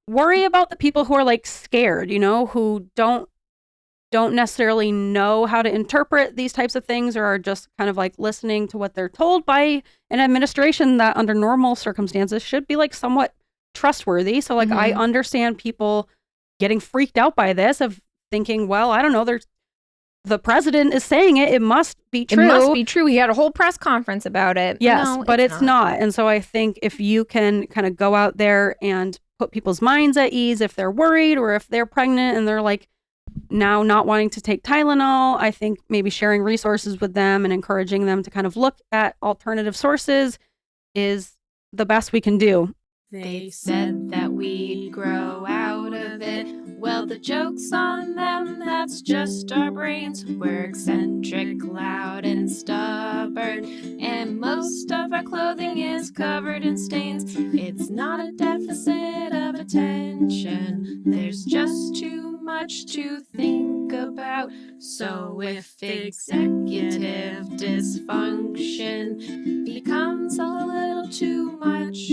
worry about the people who are like scared, who don't necessarily know how to interpret these types of things, or are just kind of like listening to what they're told by an administration that under normal circumstances should be like somewhat trustworthy. So like I understand people getting freaked out by this, of thinking, well, I don't know, the president is saying it must be true. It must be true. He had a whole press conference about it. Yes, no, but it's not. And so I think if you can kind of go out there and put people's minds at ease if they're worried, or if they're pregnant and they're like now not wanting to take Tylenol, I think maybe sharing resources with them and encouraging them to kind of look at alternative sources is the best we can do. They said that we'd grow out of it. Well, the joke's on them, that's just our brains. We're eccentric, loud, and stubborn, and most of our clothing is covered in stains. It's not a deficit of attention, there's just too much to think about. So if executive dysfunction becomes a little too much,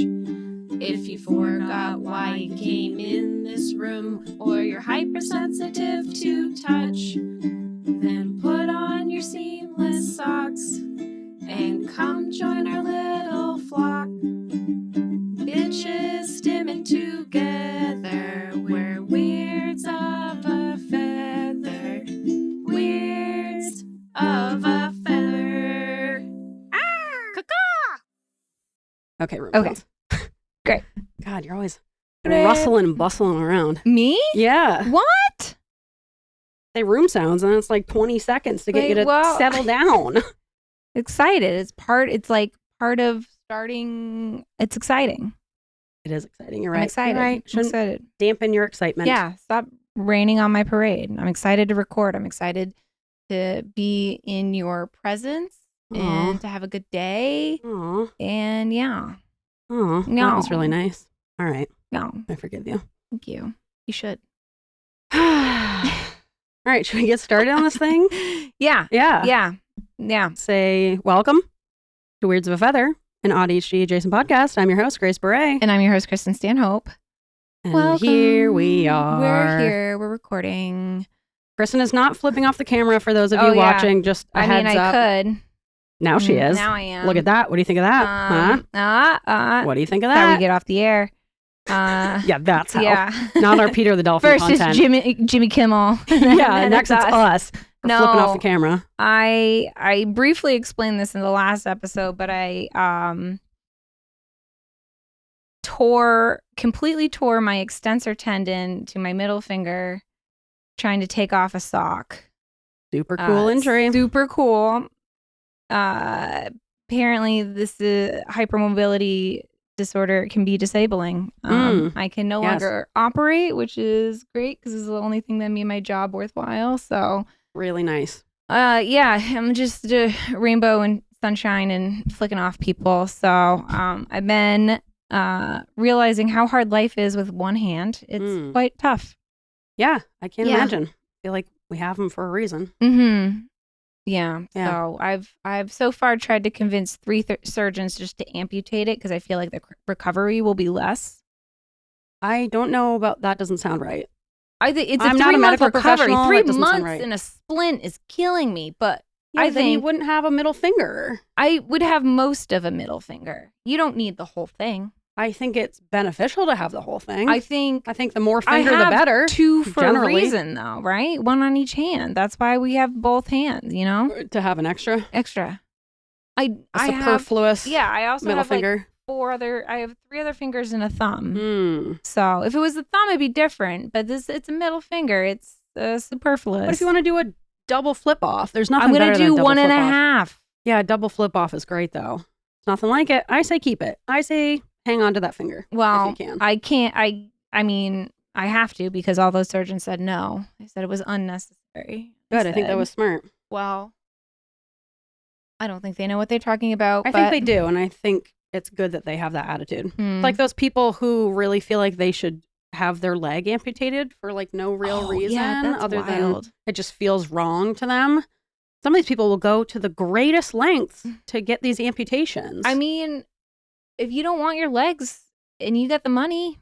if you forgot why you came in this room, or you're hypersensitive to touch, then put on your seamless socks and come join our little flock. Bitches stimming together, we're weirds of a feather, weirds of a feather. Okay, room Okay. sounds. Great. God, you're always rustling and bustling around. Me? Yeah. What? Say room sounds, and it's like 20 seconds to get you to well, settle down. Excited. It's like part of starting. It's exciting. It is exciting. You're right. I'm excited. You're right. I'm Shouldn't excited. dampen your excitement. Yeah. Stop raining on my parade. I'm excited to record. I'm excited to be in your presence and to have a good day. Aw. And yeah. Oh, No. that was really nice. All right. No. I forgive you. Thank you. You should. All right. Should we get started on this thing? Yeah. Yeah. Yeah. Yeah. Say welcome to Weirds of a Feather, an AuDHD-Adjacent podcast. I'm your host, Grace Beret. And I'm your host, Kristen Stanhope. And Welcome. here we are. We're here. We're recording. Kristen is not flipping off the camera for those of Oh, you yeah. watching. Just a I heads mean, I up. could. Now she is. Now I am. Look at that. What do you think of that? What do you think of How we that? get off the air. Yeah, that's how. Yeah. Not our Peter the Dolphin First content. it's Jimmy Kimmel. Yeah, next it's us. For No. flipping off the camera. I briefly explained this in the last episode, but I completely tore my extensor tendon to my middle finger trying to take off a sock. Super cool injury. Super cool. Apparently this hypermobility disorder can be disabling. I can no longer operate, which is great because it's the only thing that made my job worthwhile. So really nice. yeah, I'm just a rainbow and sunshine and flicking off people. So I've been realizing how hard life is with one hand. It's quite tough. Yeah, I can't imagine. I feel like we have them for a reason. Mm-hmm. Yeah. So I've so far tried to convince 3 surgeons just to amputate it because I feel like the recovery will be less. I don't know about that. Doesn't sound right. I think it's I'm a not a 3-month medical recovery. professional. 3 That doesn't sound months right. in a splint is killing me. But Yeah, I then you think wouldn't have a middle finger. I would have most of a middle finger. You don't need the whole thing. I think it's beneficial to have the whole thing. I think the more I finger, have the better. 2 for generally. a reason, though, right? 1 on each hand. That's why we have both hands. You know, To have an extra I have superfluous I also middle have finger. like 4 other. I have 3 other fingers and a thumb. So if it was the thumb, it'd be different. But it's a middle finger. It's superfluous. What if you want to do a double flip off? There's nothing. I'm gonna better than do a double 1 and a flip off. half. Yeah, a double flip off is great though. It's nothing like it. I say keep it. I say hang on to that finger. Well, if you can. I can't. I mean, I have to because all those surgeons said no. They said it was unnecessary. Good. I think that was smart. Well, I don't think they know what they're talking about. I think they do, and I think it's good that they have that attitude. Mm. Like those people who really feel like they should have their leg amputated for like no real reason that's wild. than it just feels wrong to them. Some of these people will go to the greatest lengths to get these amputations. I mean, if you don't want your legs and you got the money,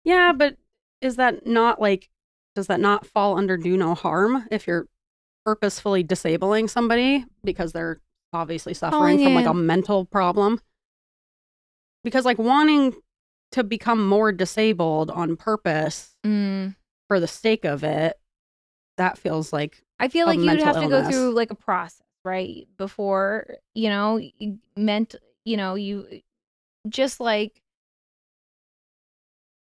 yeah, but is that not like, does that not fall under do no harm if you're purposefully disabling somebody because they're obviously suffering from like a mental problem? Because like wanting to become more disabled on purpose for the sake of it, that feels like I feel like you'd have to go illness. through like a process, right? Before, you just like,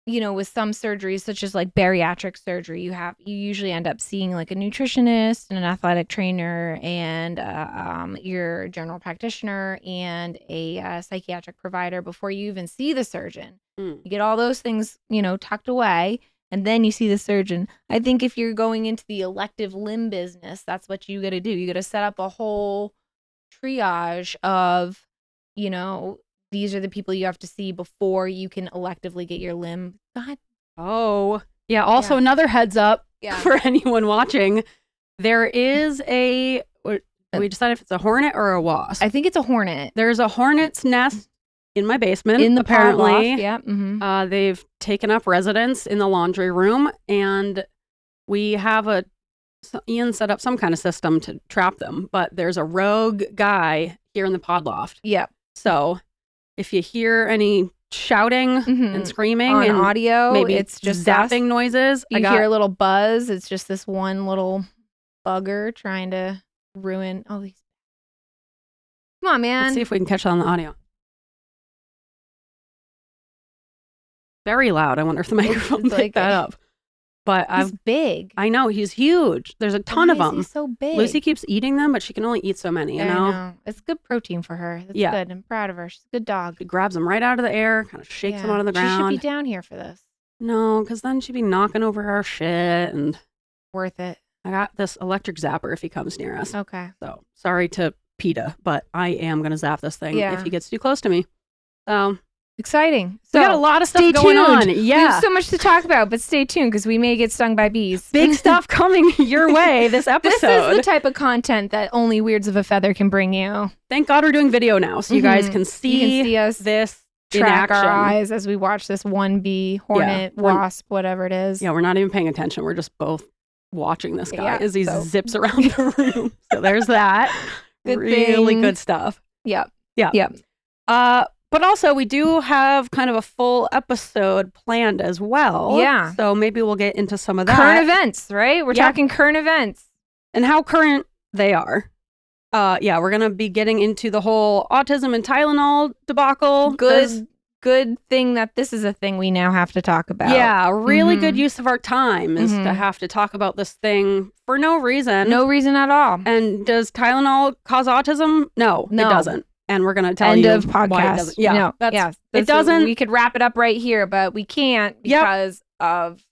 with some surgeries, such as like bariatric surgery, you usually end up seeing like a nutritionist and an athletic trainer and your general practitioner and a psychiatric provider before you even see the surgeon. You get all those things, tucked away, and then you see the surgeon. I think if you're going into the elective limb business, that's what you got to do. You got to set up a whole triage of, these are the people you have to see before you can electively get your limb. God. Oh, yeah. Also, another heads up for anyone watching. There is we decided if it's a hornet or a wasp. I think it's a hornet. There's a hornet's nest in my basement. In the apparently. pod loft, yeah. Mm-hmm. They've taken up residence in the laundry room, and we have Ian set up some kind of system to trap them, but there's a rogue guy here in the pod loft. Yep. So if you hear any shouting and screaming on and audio, maybe it's just zapping noises, You hear a little buzz. It's just this one little bugger trying to ruin all these. Come on, man. Let's see if we can catch that on the audio. Very loud. I wonder if the microphone picked that up. But he's big. I know, he's huge. There's a ton of them. He's so big. Lucy keeps eating them, but she can only eat so many, you know? I know. It's good protein for her. That's good. I'm proud of her. She's a good dog. She grabs them right out of the air, kind of shakes them out of the ground. She should be down here for this. No, because then she'd be knocking over our shit and... Worth it. I got this electric zapper if he comes near us. Okay. So, sorry to PETA, but I am going to zap this thing if he gets too close to me. So... Exciting. So we got a lot of stuff going on. Yeah. We have so much to talk about, but stay tuned because we may get stung by bees. Big stuff coming your way this episode. This is the type of content that only Weirds of a Feather can bring you. Thank God we're doing video now so you guys can see, us this track in action. our eyes as we watch this one bee, hornet, wasp, whatever it is. Yeah, we're not even paying attention. We're just both watching this guy as he zips around the room. So there's that. Really good stuff. Yep. Yeah. Yep. But also, we do have kind of a full episode planned as well. Yeah. So maybe we'll get into some of that. Current events, right? We're talking current events. And how current they are. We're going to be getting into the whole autism and Tylenol debacle. Good thing that this is a thing we now have to talk about. Yeah, really good use of our time is to have to talk about this thing for no reason. No reason at all. And does Tylenol cause autism? No, it doesn't. And we're going to tell you End of podcast. Why it doesn't. Yeah, no, it doesn't. We could wrap it up right here, but we can't because of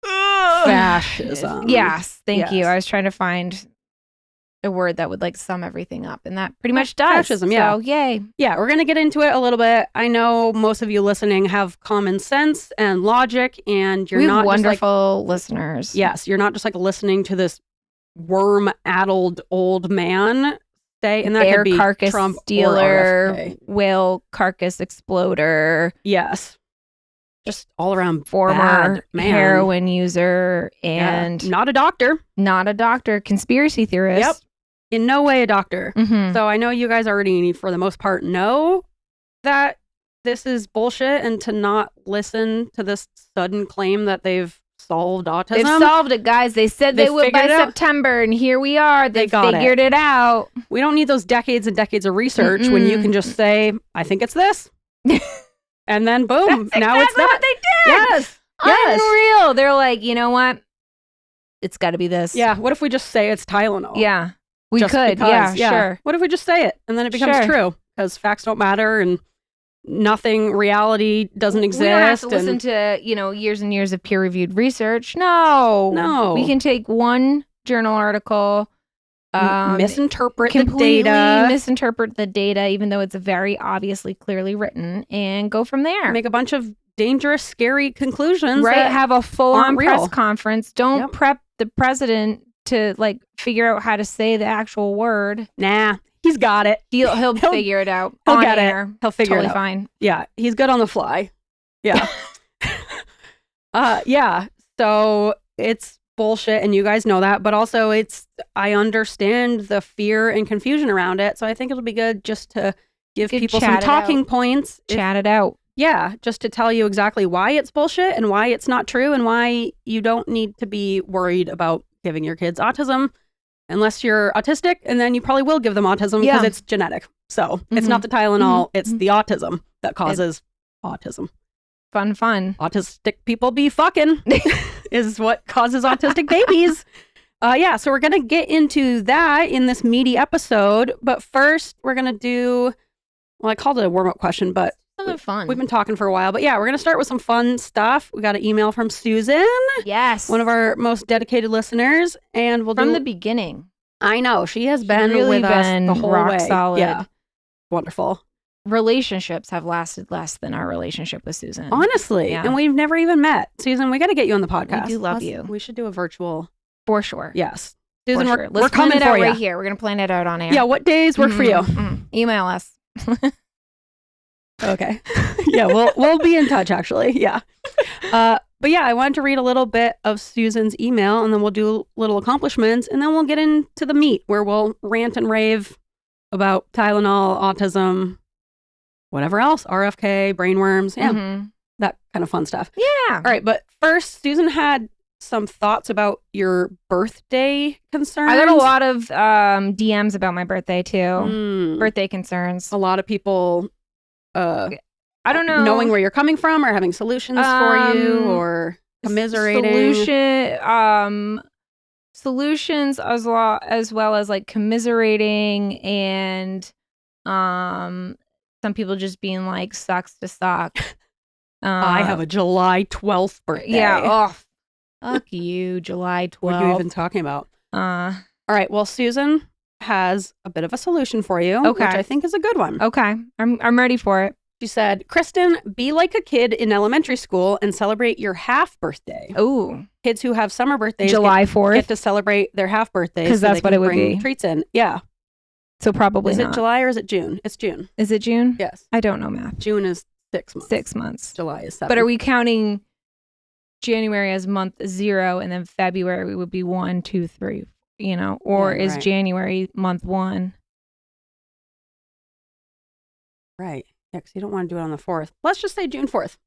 fascism. Yes, thank you. I was trying to find a word that would like sum everything up, and that pretty much does. Fascism, yeah. So, yay. Yeah, we're going to get into it a little bit. I know most of you listening have common sense and logic, and you're not wonderful listeners. Yes, you're not just like listening to this worm-addled old man. And that Air could be carcass Trump dealer, whale carcass exploder. Yes. Just all around former man. Heroin user and not a doctor. Not a doctor. Conspiracy theorist. Yep. In no way a doctor. Mm-hmm. So I know you guys already, for the most part, know that this is bullshit and to not listen to this sudden claim that they've solved autism. They've solved it, guys. They said they would by September, and here we are. They figured it out. We don't need those decades and decades of research when you can just say, I think it's this. And then boom, now it's that. What they did. Yes. Unreal. They're like, you know what? It's got to be this. Yeah. What if we just say it's Tylenol? Yeah. We just could. Because, yeah, sure. What if we just say it and then it becomes true? Because facts don't matter and reality doesn't exist. We don't have to listen to, years and years of peer-reviewed research. No. We can take one journal article, misinterpret the data. Misinterpret the data, even though it's very obviously clearly written, and go from there. Make a bunch of dangerous, scary conclusions. Right. Have a full-on press conference. Don't prep the president to figure out how to say the actual word. Nah. He's got it. He'll figure it out. He'll on get air. it. He'll figure it out. Fine. Yeah, he's good on the fly. Yeah. Yeah. So it's bullshit and you guys know that, but also I understand the fear and confusion around it. So I think it'll be good just to give people some talking points. Chat it out. Yeah. Just to tell you exactly why it's bullshit and why it's not true and why you don't need to be worried about giving your kids autism unless you're autistic, and then you probably will give them autism because it's genetic. So it's not the Tylenol, it's the autism that causes autism. Fun. Autistic people be fucking is what causes autistic babies. Yeah, so we're going to get into that in this meaty episode. But first, we're going to do, well, I called it a warm-up question, but something fun. We've been talking for a while. But yeah, we're going to start with some fun stuff. We got an email from Susan. Yes. One of our most dedicated listeners. And we'll From the beginning. I know. She has been really with us the whole rock way. solid. Yeah. Wonderful. Relationships have lasted less than our relationship with Susan. Honestly. Yeah. And we've never even met. Susan, we got to get you on the podcast. We do love you. We should do a virtual. For sure. Yes. For Susan, sure. we're Let's coming plan it for out you. right here. We're going to plan it out on air. Yeah. What days work for you? Email us. Okay. Yeah. We'll be in touch, actually. Yeah. But yeah, I wanted to read a little bit of Susan's email and then we'll do little accomplishments and then we'll get into the meat where we'll rant and rave about Tylenol, autism, whatever else, RFK, brainworms, that kind of fun stuff. Yeah. All right. But first, Susan had some thoughts about your birthday concerns. I got a lot of DMs about my birthday too. Birthday concerns. A lot of people I don't know. knowing where you're coming from or having solutions for you or commiserating. Solutions as well as like commiserating and some people just being like sucks to suck. I have a July 12th birthday. Yeah. Oh, fuck you, July 12th. What are you even talking about? All right. Well, Susan has a bit of a solution for you, which I think is a good one. Okay. I'm ready for it. She said, Kristen, be like a kid in elementary school and celebrate your half birthday. Ooh. Kids who have summer birthdays July 4th. get to celebrate their half birthdays. Because that's what it would be. Treats in. Yeah. So probably Is not. it July or is it June? It's June. Is it June? Yes. I don't know math. June is 6 months. 6 months. July is 7. But are we counting January as month 0 and then February would be 1, 2, 3, or Yeah, is right. January month 1? Right. Yeah, because you don't want to do it on the 4th. Let's just say June 4th.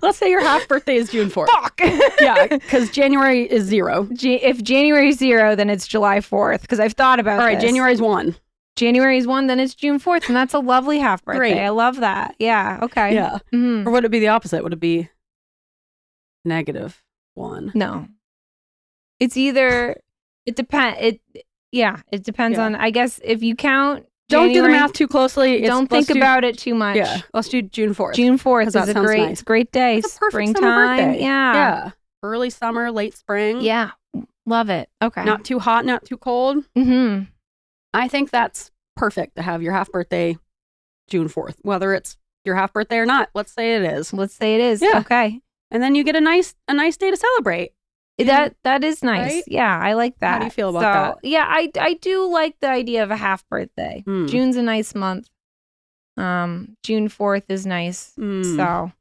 Let's say your half birthday is June 4th. Fuck! Yeah, because January is 0. If January is 0, then it's July 4th because I've thought about All right, this. January is 1. January is 1, then it's June 4th, and that's a lovely half birthday. Great. I love that. Yeah, okay. Yeah. Mhm. Or would it be the opposite? Would it be -1? No. It's either, it depends. It depends on, I guess, if you count Don't do the January, math too closely. Don't think about it too much. Yeah, let's do June 4th. June 4th 'Cause is that sounds nice. it's a great day. It's a perfect summer Springtime. birthday. Yeah. Yeah. Early summer, late spring. Yeah. Love it. Okay. Not too hot, not too cold. Mm-hmm. I think that's perfect to have your half birthday June 4th, whether it's your half birthday or not. Let's say it is. Let's say it is. Yeah. Okay. And then you get a nice day to celebrate. That is nice. Right? Yeah, I like that. How do you feel about that? Yeah, I do like the idea of a half birthday. June's a nice month. June 4th is nice. So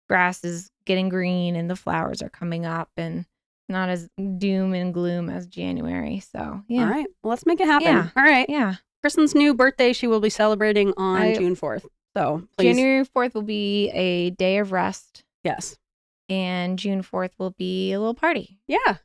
grass is getting green and the flowers are coming up and not as doom and gloom as January. So yeah. All right. Well, let's make it happen. Yeah. All right. Yeah. Kristen's new birthday, she will be celebrating on June 4th. So please. January 4th will be a day of rest. Yes. And June 4th will be a little party. Yeah.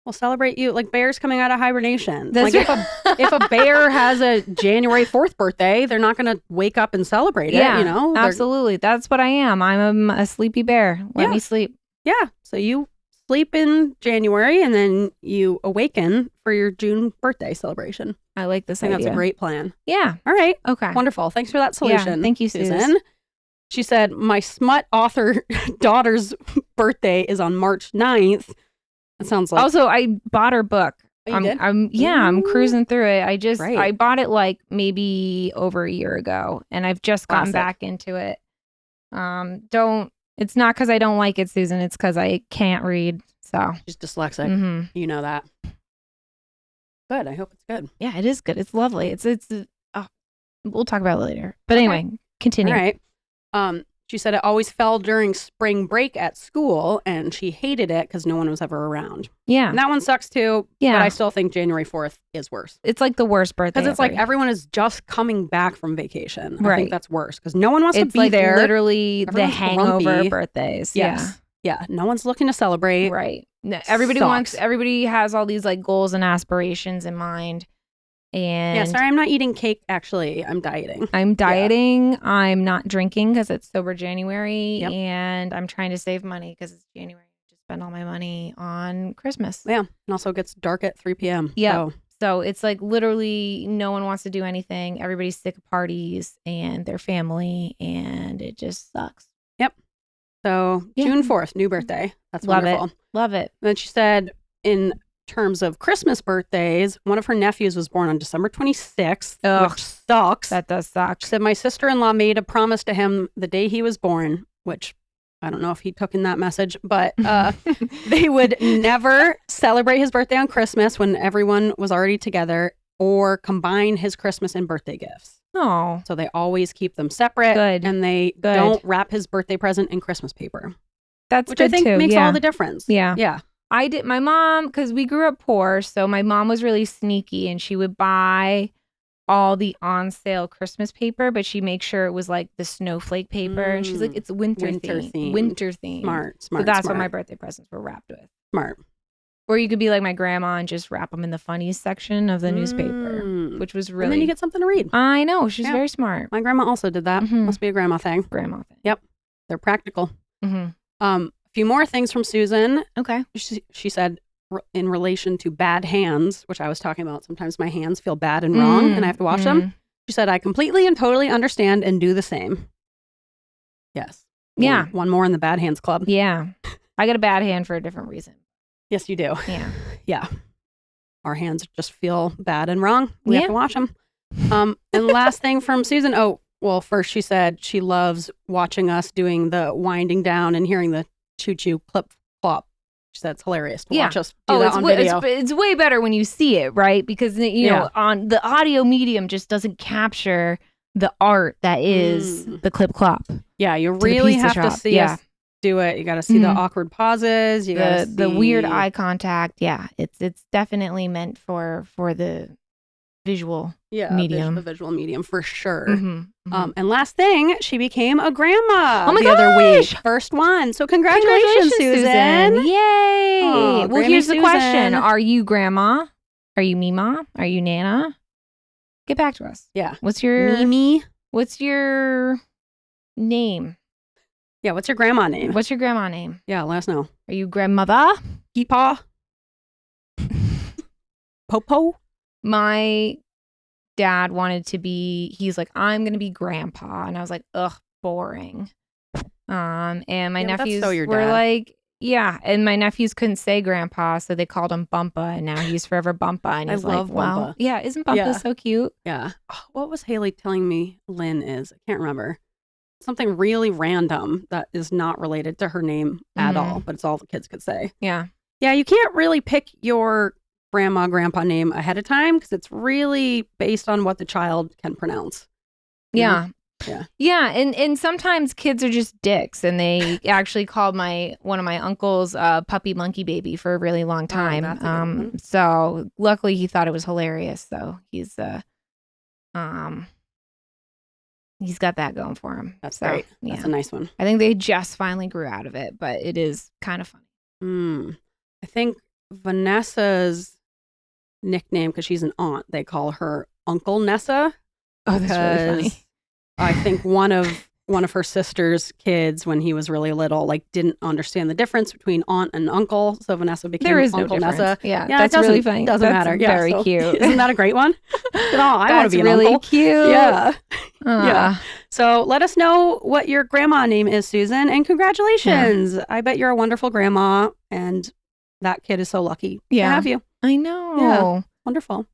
We'll celebrate you like bears coming out of hibernation. That's like if a bear has a January 4th birthday, they're not going to wake up and celebrate it, They're- Absolutely. That's what I am. I'm a sleepy bear. Let me sleep. Yeah. So you sleep in January and then you awaken for your June birthday celebration. I like this I think idea. that's a great plan. Yeah. All right. Okay. Wonderful. Thanks for that solution. Thank you, Susan. She said, my smut author daughter's birthday is on March 9th. That sounds like... Also, I bought her book. Oh, you did? I'm cruising through it. Great. I bought it like maybe over a year ago and I've just gotten back into it. It's not because I don't like it, Susan. It's because I can't read. So She's dyslexic. mm-hmm. You know that. Good. I hope it's good. Yeah, it is good. It's lovely. We'll talk about it later. But anyway, continue. All right. She said it always fell during spring break at school, and she hated it because no one was ever around. Yeah. And that one sucks too, Yeah. but I still think January 4th is worse. It's like the worst birthday Because it's like ever. everyone is just coming back from vacation. I Right. think that's worse because no one wants to It's be like there. literally the Everyone's hangover grumpy. birthdays. Yes. Yeah. No one's looking to celebrate. Yeah. Right. No, everybody has all these like goals and aspirations in mind. And Yeah, sorry, I'm not eating cake, actually. I'm dieting. I'm dieting. I'm not drinking because it's sober January. Yep. And I'm trying to save money because it's January to spend all my money on Christmas. Yeah. And also it gets dark at 3 p.m. Yeah. So it's like literally no one wants to do anything. Everybody's sick of parties and their family, and it just sucks. So Yeah. June 4th, new birthday. That's Love wonderful. it. Love it. And then she said, in terms of Christmas birthdays, one of her nephews was born on December 26th, Ugh. which sucks. That does suck. She said, my sister-in-law made a promise to him the day he was born, which I don't know if he took in that message, but they would never celebrate his birthday on Christmas when everyone was already together or combine his Christmas and birthday gifts. Oh, So they always keep them separate. Good. And they Good. don't wrap his birthday present in Christmas paper, that's which good I think too. makes Yeah. all the difference. Yeah. Yeah. I did. My mom, because we grew up poor, so my mom was really sneaky, and she would buy all the on sale Christmas paper, but she makes sure it was like the snowflake paper, and she's like, it's winter themed. winter theme. Smart. So that's smart. what my birthday presents were wrapped with. Smart. Or you could be like my grandma and just wrap them in the funnies section of the newspaper, which was really. And then you get something to read. I know, she's Yeah. very smart. My grandma also did that. Mhm. Must be a grandma thing. Grandma thing. They're practical. Mm-hmm. A few more things from Susan. Okay. She said in relation to bad hands, which I was talking about. Sometimes my hands feel bad and wrong and I have to wash them. She said, I completely and totally understand and do the same. Yes. Yeah. One more in the bad hands club. Yeah. I got a bad hand for a different reason. Yes, you do. Yeah. Yeah. Our hands just feel bad and wrong. We have Yeah. to wash them. And last thing from Susan. Oh, well, first she said she loves watching us doing the winding down and hearing the choo-choo clip clop. She said it's hilarious to Yeah. watch us do that on video. It's way better when you see it, right? Because you know, on the audio medium just doesn't capture the art that is the clip clop. Yeah, you the really pizza have to shop. see Yeah. us do it. You got to see the Mhm. awkward pauses. You got The weird eye contact. Yeah, it's definitely meant for the visual medium. the visual medium for sure. Mhm, mhm. And last thing, she became a grandma Oh my the other week. gosh! First one. So congratulations, Susan. Yay! Aw, Well, Grammy here's the question. Susan. Are you grandma? Are you Mima? Are you Nana? Get back to us. Yeah. What's your Mimi. What's your name? Yeah, what's your grandma name? What's your grandma name? Yeah, let us know. Are you grandmother? Peepaw. Popo. My dad wanted to be, he's like, I'm going to be grandpa. And I was like, ugh, boring. And my Yeah, but that's nephews so your were dad. like, yeah. And my nephews couldn't say grandpa, so they called him Bumpa. And now he's forever Bumpa. And I he's like, love wow. Bumpa. Yeah, isn't Bumpa Yeah. so cute? Yeah. Oh, what was Haley telling me Lynn is? I can't remember. Something really random that is not related to her name at all, but it's all the kids could say. Yeah. Yeah, you can't really pick your grandma, grandpa name ahead of time because it's really based on what the child can pronounce. Yeah. Yeah. Yeah. And sometimes kids are just dicks, and they actually called one of my uncles puppy monkey baby for a really long time. that's a good one. So luckily he thought it was hilarious. So he's got that going for him. That's So, great. Yeah. That's a nice one. I think they just finally grew out of it, but it is kind of funny. I think Vanessa's nickname, because she's an aunt, they call her Uncle Nessa. Oh, that's really funny. because I think one of her sister's kids, when he was really little, like didn't understand the difference between aunt and uncle. So Vanessa became There is Uncle no difference. Nessa. Yeah, Yeah, that's it really funny. Doesn't That's matter. Yeah, very so- cute. Isn't that a great one? I want to That's be an really uncle. cute. Yeah. Aw. Yeah. So let us know what your grandma name is, Susan, and congratulations. I bet you're a wonderful grandma, and that kid is so lucky to Yeah. have you. I know. Yeah. Wonderful.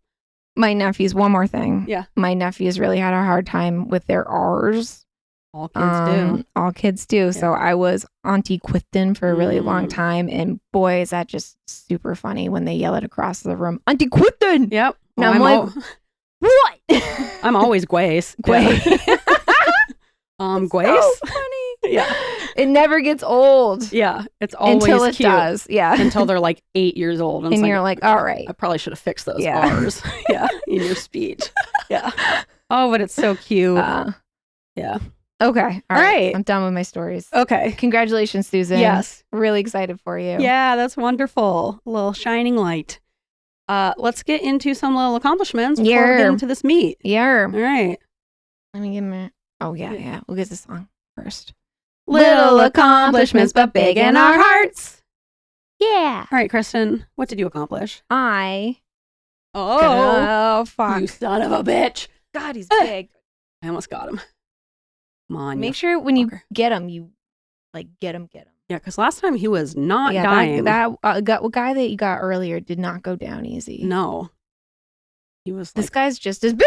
My nephews, one more thing. Yeah. My nephews really had a hard time with their R's. All kids do. All kids do. So I was Auntie Quifton for a really long time. And boy, is that just super funny when they yell it across the room. Auntie Quifton! Yep. And Oh, I'm like, what? I'm always Grace. Grace. Grace. So funny. Yeah. It never gets old. Yeah. It's always Until it cute. does. Yeah. Until they're like 8 years old. And you're like, all right. I probably should have fixed those Yeah. R's. Yeah. In your speech. Yeah. Oh, but it's so cute. Yeah. Okay. All right. I'm done with my stories. Okay. Congratulations, Susan. Yes. Really excited for you. Yeah, that's wonderful. A little shining light. Let's get into some little accomplishments before we get into this meat. Yeah. All right. Let me give me. Oh, yeah. We'll get the song first. Little accomplishments, but big in our hearts. Yeah. All right, Kristen, what did you accomplish? Oh, fuck. You son of a bitch. God, he's big. I almost got him. Come on. Make you sure when you fucker. get him, you get him. Yeah, because last time he was not dying. That guy that you got earlier did not go down easy. No. He was This like, guy's just as big.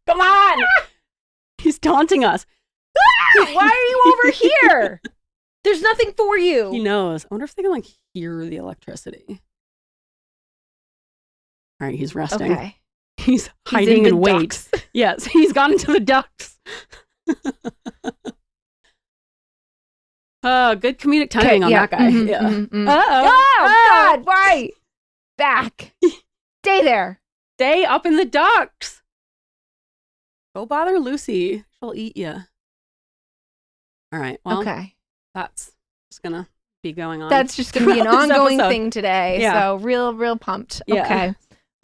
come on. He's taunting us. Why are you over here? There's nothing for you. He knows. I wonder if they can like hear the electricity. All right, he's resting. Okay. He's hiding in wait. ducks. Yes, he's gone into the ducks. Good comedic timing on that guy. Mhm, Yeah. mhm, mhm. Oh, God, why? Back. Stay there. Stay up in the ducks. Go bother Lucy. She'll eat you. All right. Well, Okay. that's just gonna be going on. That's just going to be an throughout this ongoing episode. thing today. Yeah. So real pumped. Yeah. Okay.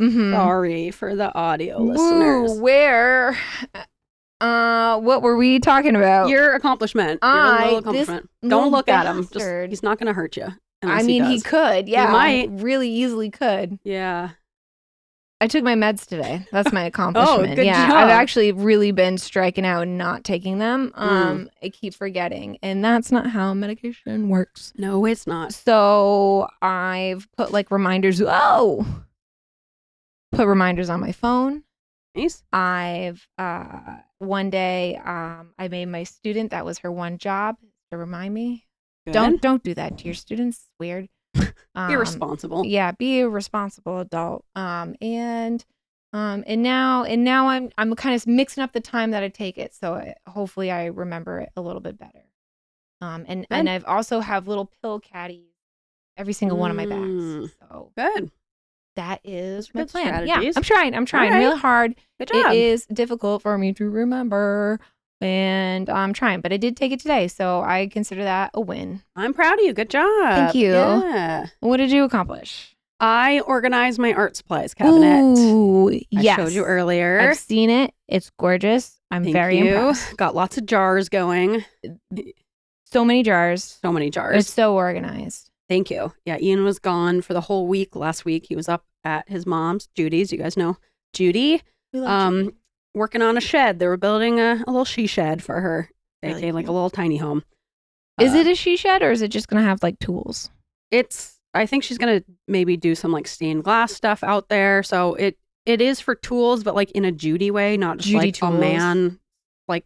Mm-hmm. Sorry for the audio listeners. Woo, where? What were we talking about? Your accomplishment. Your little accomplishment. Don't look at him. Just, bastard. he's not gonna hurt you. I mean, he could. Yeah. might. Really easily could. Yeah. I took my meds today. That's my accomplishment. good yeah. job. I've actually really been striking out and not taking them. Mm. I keep forgetting. And that's not how medication works. No, it's not. So I've put like reminders. Put reminders on my phone. Nice. I've one day I made my student, that was her one job, to remind me. Good. Don't do that to your students. It's weird. Irresponsible. Yeah, be a responsible adult. And now I'm kind of mixing up the time that I take it, so hopefully I remember it a little bit better. And I've also have little pill caddies every single one of my bags. So Good. that is Good my plan. strategies. Yeah, I'm trying All right. real hard. Good job. It is difficult for me to remember, and I'm trying, but I did take it today, so I consider that a win. I'm proud of you. Good job. Thank you. Yeah. What did you accomplish? I organized my art supplies cabinet. Ooh, I yes. showed you earlier. I've seen it. It's gorgeous. I'm Thank very you. impressed. Got lots of jars going. So many jars. So many jars. It's so organized. Thank you. Yeah, Ian was gone for the whole week last week. He was up at his mom's, Judy's. You guys know Judy. Working on a shed. They were building a little she shed for her. Really aka like a cute. little tiny home. Is it a she shed, or is it just gonna have like tools? I think she's gonna maybe do some like stained glass stuff out there. So it is for tools, but like in a Judy way, not just Judy like tools. a man like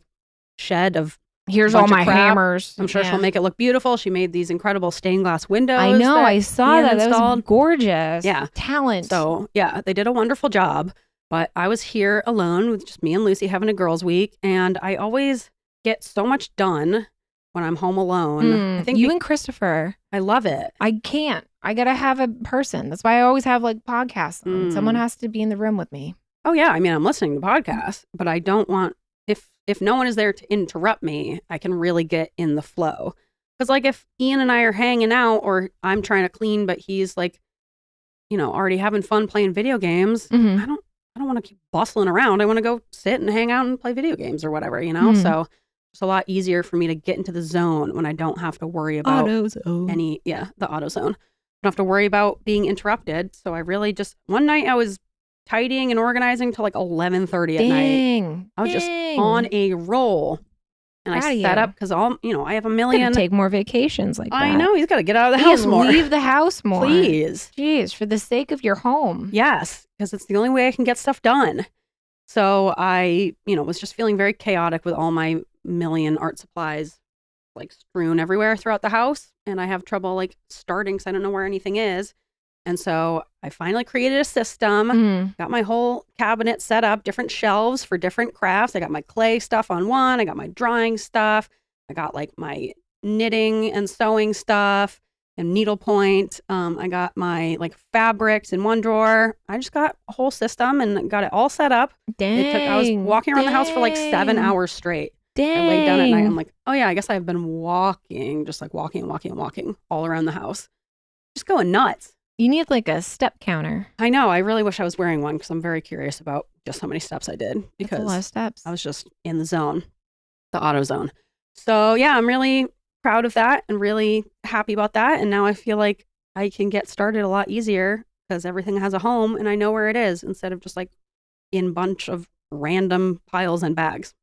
shed of. Here's bunch all of my crap. hammers. I'm sure Yeah. she'll make it look beautiful. She made these incredible stained glass windows. I know. that I saw Ian that. That was installed. gorgeous. Yeah. Talent. So yeah, they did a wonderful job. But I was here alone with just me and Lucy having a girls' week, and I always get so much done when I'm home alone. I think you and Christopher. I love it. I can't. I gotta have a person. That's why I always have like podcasts on. Someone has to be in the room with me. Oh yeah, I mean I'm listening to podcasts, but I don't want if no one is there to interrupt me, I can really get in the flow. Because like if Ian and I are hanging out, or I'm trying to clean, but he's like, already having fun playing video games, Mhm. I don't want to keep bustling around. I want to go sit and hang out and play video games or whatever, Mhm. So it's a lot easier for me to get into the zone when I don't have to worry about the auto zone. I don't have to worry about being interrupted. So I really just, one night I was tidying and organizing till like 11:30 at night. Dang. I was just on a roll. And Proud I of set you. up because I have a Gotta million. take more vacations like that. I know, he's got to get out of the Ian, house more. leave the house more. Please. Jeez, for the sake of your home. Yes, because it's the only way I can get stuff done. So I, was just feeling very chaotic with all my million art supplies like strewn everywhere throughout the house. And I have trouble like starting because I don't know where anything is. And so I finally created a system, got my whole cabinet set up, different shelves for different crafts. I got my clay stuff on one. I got my drawing stuff. I got like my knitting and sewing stuff and needlepoint. I got my like fabrics in one drawer. I just got a whole system and got it all set up. Dang. I was walking around the house for like 7 hours straight. Dang. I laid down at night. I'm like, oh yeah, I guess I've been walking, just like walking all around the house. Just going nuts. You need like a step counter. I know. I really wish I was wearing one because I'm very curious about just how many steps I did because That's a lot of steps. I was just in the zone, the auto zone. So yeah, I'm really proud of that and really happy about that. And now I feel like I can get started a lot easier because everything has a home and I know where it is instead of just like in bunch of random piles and bags.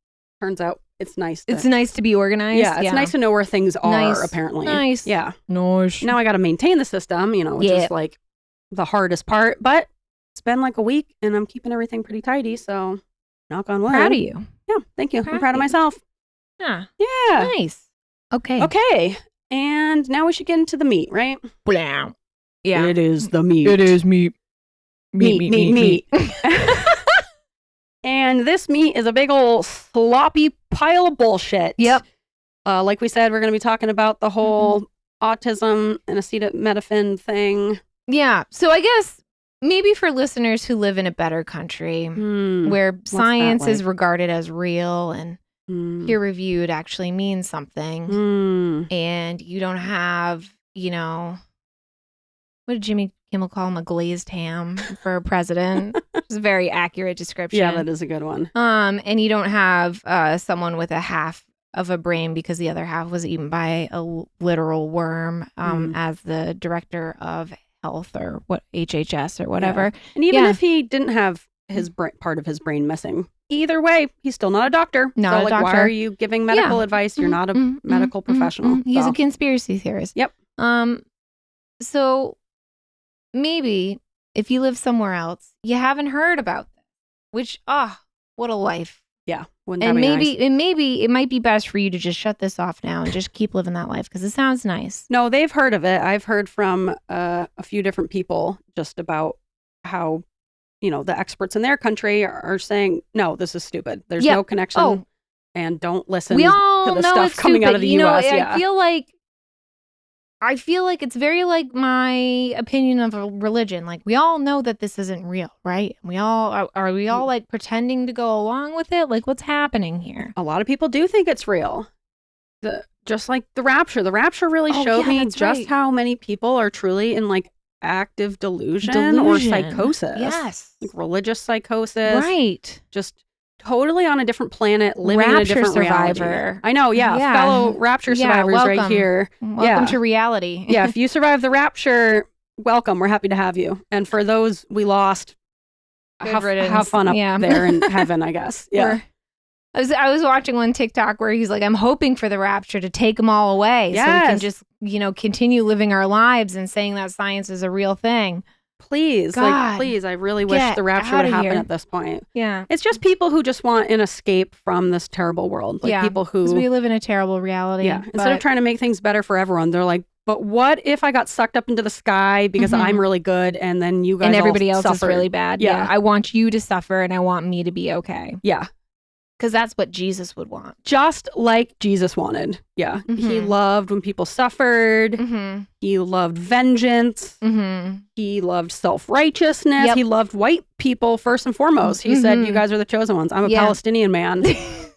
Turns out it's nice. It's nice to be organized. Yeah, it's nice to know where things are, Nice. apparently. Nice. Yeah. Nice. Now I got to maintain the system, which is like the hardest part. But it's been like a week and I'm keeping everything pretty tidy. So knock on wood. Proud of you. Yeah, thank you. I'm proud of myself. Yeah. Yeah. Nice. Okay. Okay. And now we should get into the meat, right? Yeah. It is the meat. It is meat. Meat. And this meat is a big old sloppy pile of bullshit. Yep. Like we said, we're going to be talking about the whole autism and acetaminophen thing. Yeah. So I guess maybe for listeners who live in a better country where science is regarded as real and peer reviewed actually means something, and you don't have, what did Jimmy Kimmel call him, a glazed ham for a president? It's a very accurate description. Yeah, that is a good one. And you don't have someone with a half of a brain because the other half was eaten by a literal worm as the director of health or HHS or whatever. Yeah. And even if he didn't have his part of his brain missing, either way, he's still not a doctor. Not a doctor. Why are you giving medical advice? You're not a medical professional. He's a conspiracy theorist. Yep. So maybe if you live somewhere else, you haven't heard about this, which, what a life. Yeah. And maybe it might be best for you to just shut this off now and just keep living that life because it sounds nice. No, they've heard of it. I've heard from a few different people just about how, the experts in their country are saying, no, this is stupid. There's no connection and don't listen we all to the know stuff it's coming stupid. out of the U.S. I feel like it's very like my opinion of a religion. Like we all know that this isn't real, right? We all are we all like pretending to go along with it? Like what's happening here? A lot of people do think it's real. Just like the rapture. The rapture really showed me just how many people are truly in like active delusion or psychosis. Yes. Like religious psychosis. Right. Just totally on a different planet, living in a Rapture different survivor. reality. I know, fellow rapture survivors welcome. right here. Welcome to reality. Yeah, if you survive the rapture, welcome. We're happy to have you. And for those we lost, have fun up there in heaven, I guess. Yeah. I was watching one TikTok where he's like, I'm hoping for the rapture to take them all away so we can just, continue living our lives and saying that science is a real thing. Please, please. I really wish the rapture would happen at this point. Yeah. It's just people who just want an escape from this terrible world. Like people who... because we live in a terrible reality. Yeah. Instead of trying to make things better for everyone, they're like, but what if I got sucked up into the sky because I'm really good and then you guys and everybody else suffered. is really bad? Yeah. I want you to suffer and I want me to be okay. Yeah. Because that's what Jesus would want. Just like Jesus wanted. Yeah. He loved when people suffered. He loved vengeance. He loved self-righteousness. He loved white people first and foremost. He said, you guys are the chosen ones. I'm a Palestinian man.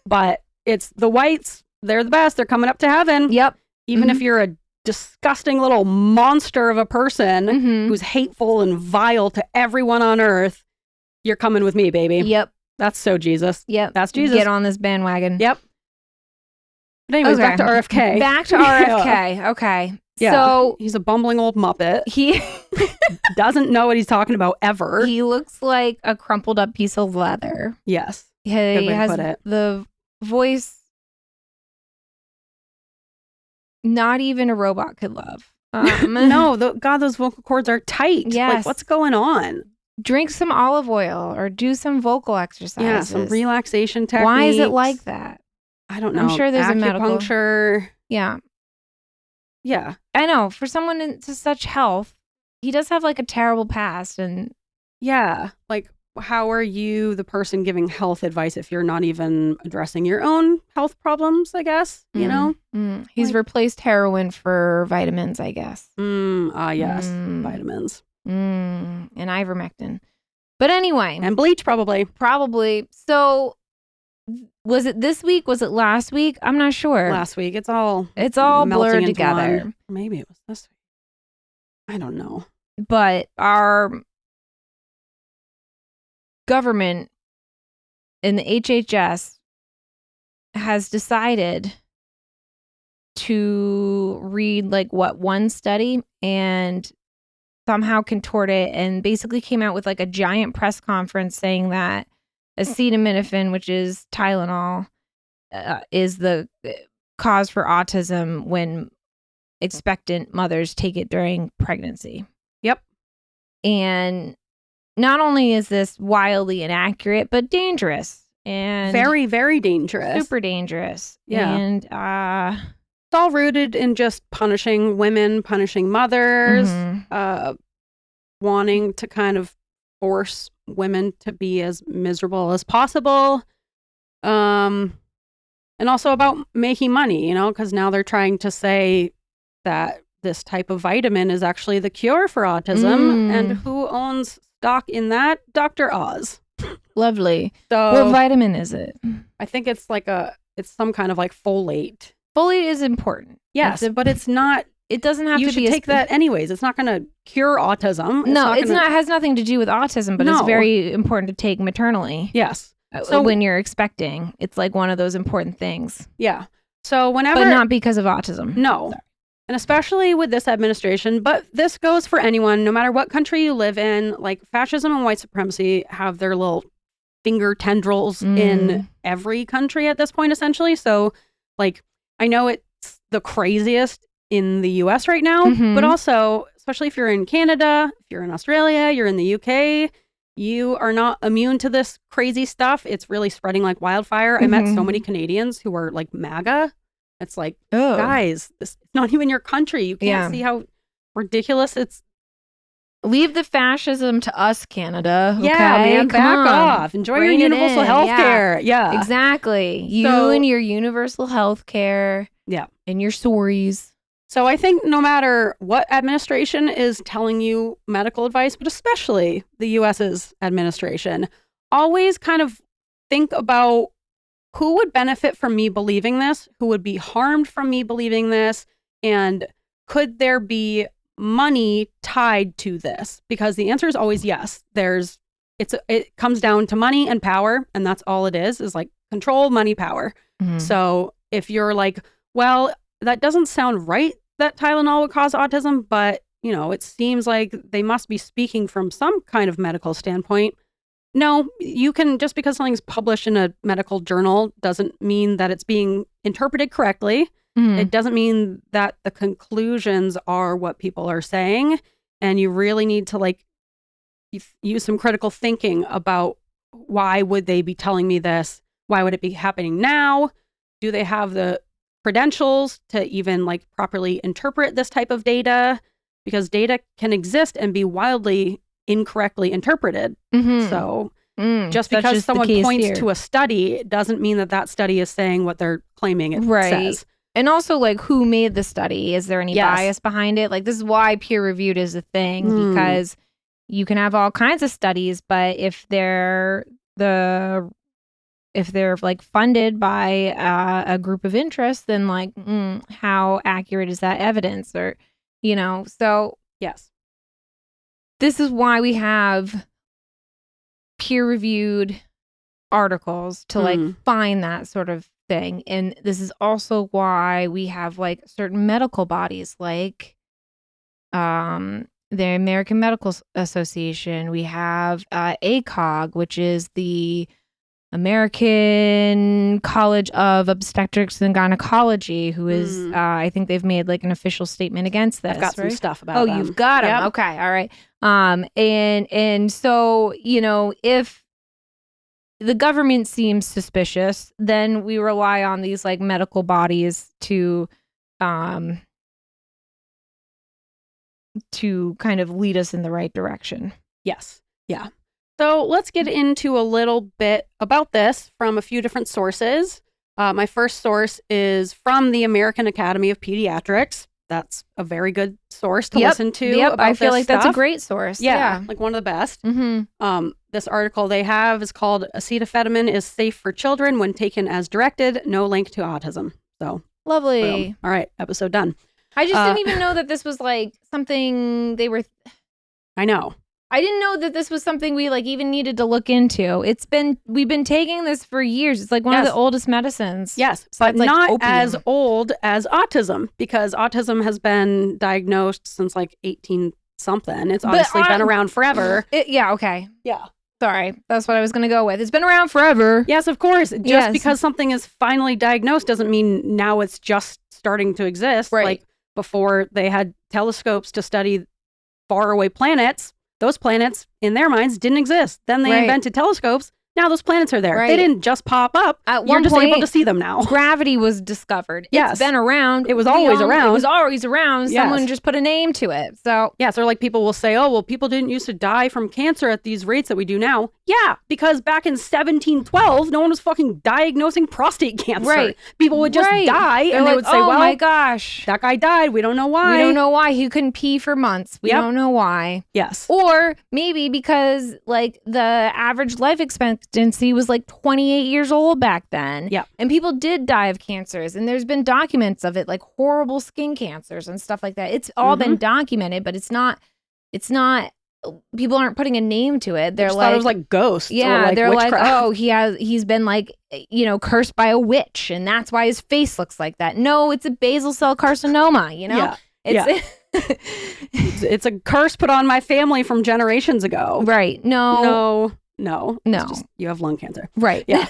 But it's the whites. They're the best. They're coming up to heaven. Yep. Even if you're a disgusting little monster of a person who's hateful and vile to everyone on earth, you're coming with me, baby. Yep. That's so Jesus. Yep. That's Jesus. Get on this bandwagon. Yep. But anyways, back to RFK. Back to RFK. Okay. Yeah. So he's a bumbling old Muppet. He doesn't know what he's talking about ever. He looks like a crumpled up piece of leather. Yes. He has the voice not even a robot could love. No, those vocal cords are tight. Yes. Like, what's going on? Drink some olive oil or do some vocal exercises. Yeah, some relaxation techniques. Why is it like that? I don't know. I'm sure there's acupuncture. Yeah. Yeah. I know. For someone into such health, he does have like a terrible past, and Yeah. Like, how are you the person giving health advice if you're not even addressing your own health problems, I guess, you know? He's Like- replaced heroin for vitamins, I guess. Yes. Mm. Vitamins. And ivermectin. But anyway, And bleach, probably. probably. So was it this week? Was it last week? I'm not sure. Last week. It's all blurred melting into together. one. Maybe it was this week. I don't know. But our government and the HHS has decided to read like one study and somehow contort it, and basically came out with like a giant press conference saying that acetaminophen, which is Tylenol, is the cause for autism when expectant mothers take it during pregnancy. Yep. And not only is this wildly inaccurate, but dangerous and Very, very dangerous. super dangerous. Yeah. And It's all rooted in just punishing women, punishing mothers, wanting to kind of force women to be as miserable as possible. And also about making money, because now they're trying to say that this type of vitamin is actually the cure for autism. And who owns stock in that? Dr. Oz. lovely. So What vitamin is it? I think it's it's some kind of like folate. Folate is important. Yes, but it's not. It doesn't have You to should be take that anyways. It's not going to cure autism. It's not. It has nothing to do with autism, but it's No. very important to take maternally. Yes. So So- when you're expecting, it's like one of those important things, Yeah. So whenever, but not because of autism. no, and especially with this administration, but this goes for anyone, no matter what country you live in. Like fascism and white supremacy have their little finger tendrils in every country at this point, essentially. So, like, I know it's the craziest in the US right now, but also, especially if you're in Canada, if you're in Australia, you're in the UK, you are not immune to this crazy stuff. It's really spreading like wildfire. I met so many Canadians who were like MAGA. It's like, guys, this is not even your country. You can't see how ridiculous it's. Leave the fascism to us, Canada. Okay? Yeah, man, Come back on. off. Enjoy your Bring it universal in. health care. Yeah. Exactly. You So- and your universal health care. Yeah. And your stories. So I think no matter what administration is telling you medical advice, but especially the US's administration, always kind of think about who would benefit from me believing this, who would be harmed from me believing this, and could there be money tied to this? Because the answer is always yes. It comes down to money and power, and that's all it is like control, money, power. So if you're like, well, that doesn't sound right that Tylenol would cause autism, but it seems like they must be speaking from some kind of medical standpoint. No, you can, just because something's published in a medical journal doesn't mean that it's being interpreted correctly. It doesn't mean that the conclusions are what people are saying. And you really need to use some critical thinking about why would they be telling me this? Why would it be happening now? Do they have the credentials to even properly interpret this type of data? Because data can exist and be wildly incorrectly interpreted. So just because someone points to a study doesn't mean that study is saying what they're claiming it says. And also, who made the study? Is there any Yes. bias behind it? This is why peer reviewed is a thing, because you can have all kinds of studies, but if they're funded by a group of interest, then how accurate is that evidence? Or so Yes. this is why we have peer-reviewed articles to find that sort of thing. And this is also why we have certain medical bodies like the American Medical Association. We have ACOG, which is the American College of Obstetrics and Gynecology, who is I think they've made an official statement against this. I've got some stuff about Oh, them. you've got them. Yep. Okay. All right. And so, if the government seems suspicious, then we rely on these medical bodies to to kind of lead us in the right direction. Yes. Yeah. So let's get into a little bit about this from a few different sources. My first source is from the American Academy of Pediatrics. That's a very good source to listen to. Yep, about I feel this like that's a stuff. great source. Yeah, like one of the best. Mm-hmm. This article they have is called "Acetaminophen is safe for children when taken as directed. No link to autism." So Lovely. boom. All right, episode done. I just didn't even know that this was like something they were. I know. I didn't know that this was something we like even needed to look into. We've been taking this for years. It's like one of the oldest medicines. Yes, but like not opium. as old as autism, because autism has been diagnosed since like 18 something. It's obviously been around forever. Yeah. Okay. Yeah. Sorry, that's what I was going to go with. It's been around forever. Yes, of course. Just because something is finally diagnosed doesn't mean now it's just starting to exist. Right. Like before they had telescopes to study faraway planets, those planets in their minds didn't exist. Then they invented telescopes. Now those planets are there. Right. They didn't just pop up. At You're one just point, able to see them now. Gravity was discovered. Yes. It's been around. It was always around. It was always around. Yes. Someone just put a name to it. So yeah, so like people will say, oh, well, people didn't used to die from cancer at these rates that we do now. Yeah, because back in 1712, no one was fucking diagnosing prostate cancer. Right. People would just die. They're and they like, would say, oh well, my gosh. that guy died. We don't know why. We don't know why. He couldn't pee for months. We don't know why. Yes. Or maybe because like the average life expectancy was like 28 years old back then. Yeah. And people did die of cancers. And there's been documents of it, like horrible skin cancers and stuff like that. It's all been documented, but it's not, people aren't putting a name to it. They're like, like, thought it was like ghosts. yeah, or like they're witchcraft. like, oh, he's been like, cursed by a witch. And that's why his face looks like that. No, it's a basal cell carcinoma, Yeah. It's, it's a curse put on my family from generations ago. Right. No. It's just, you have lung cancer. Right. Yeah.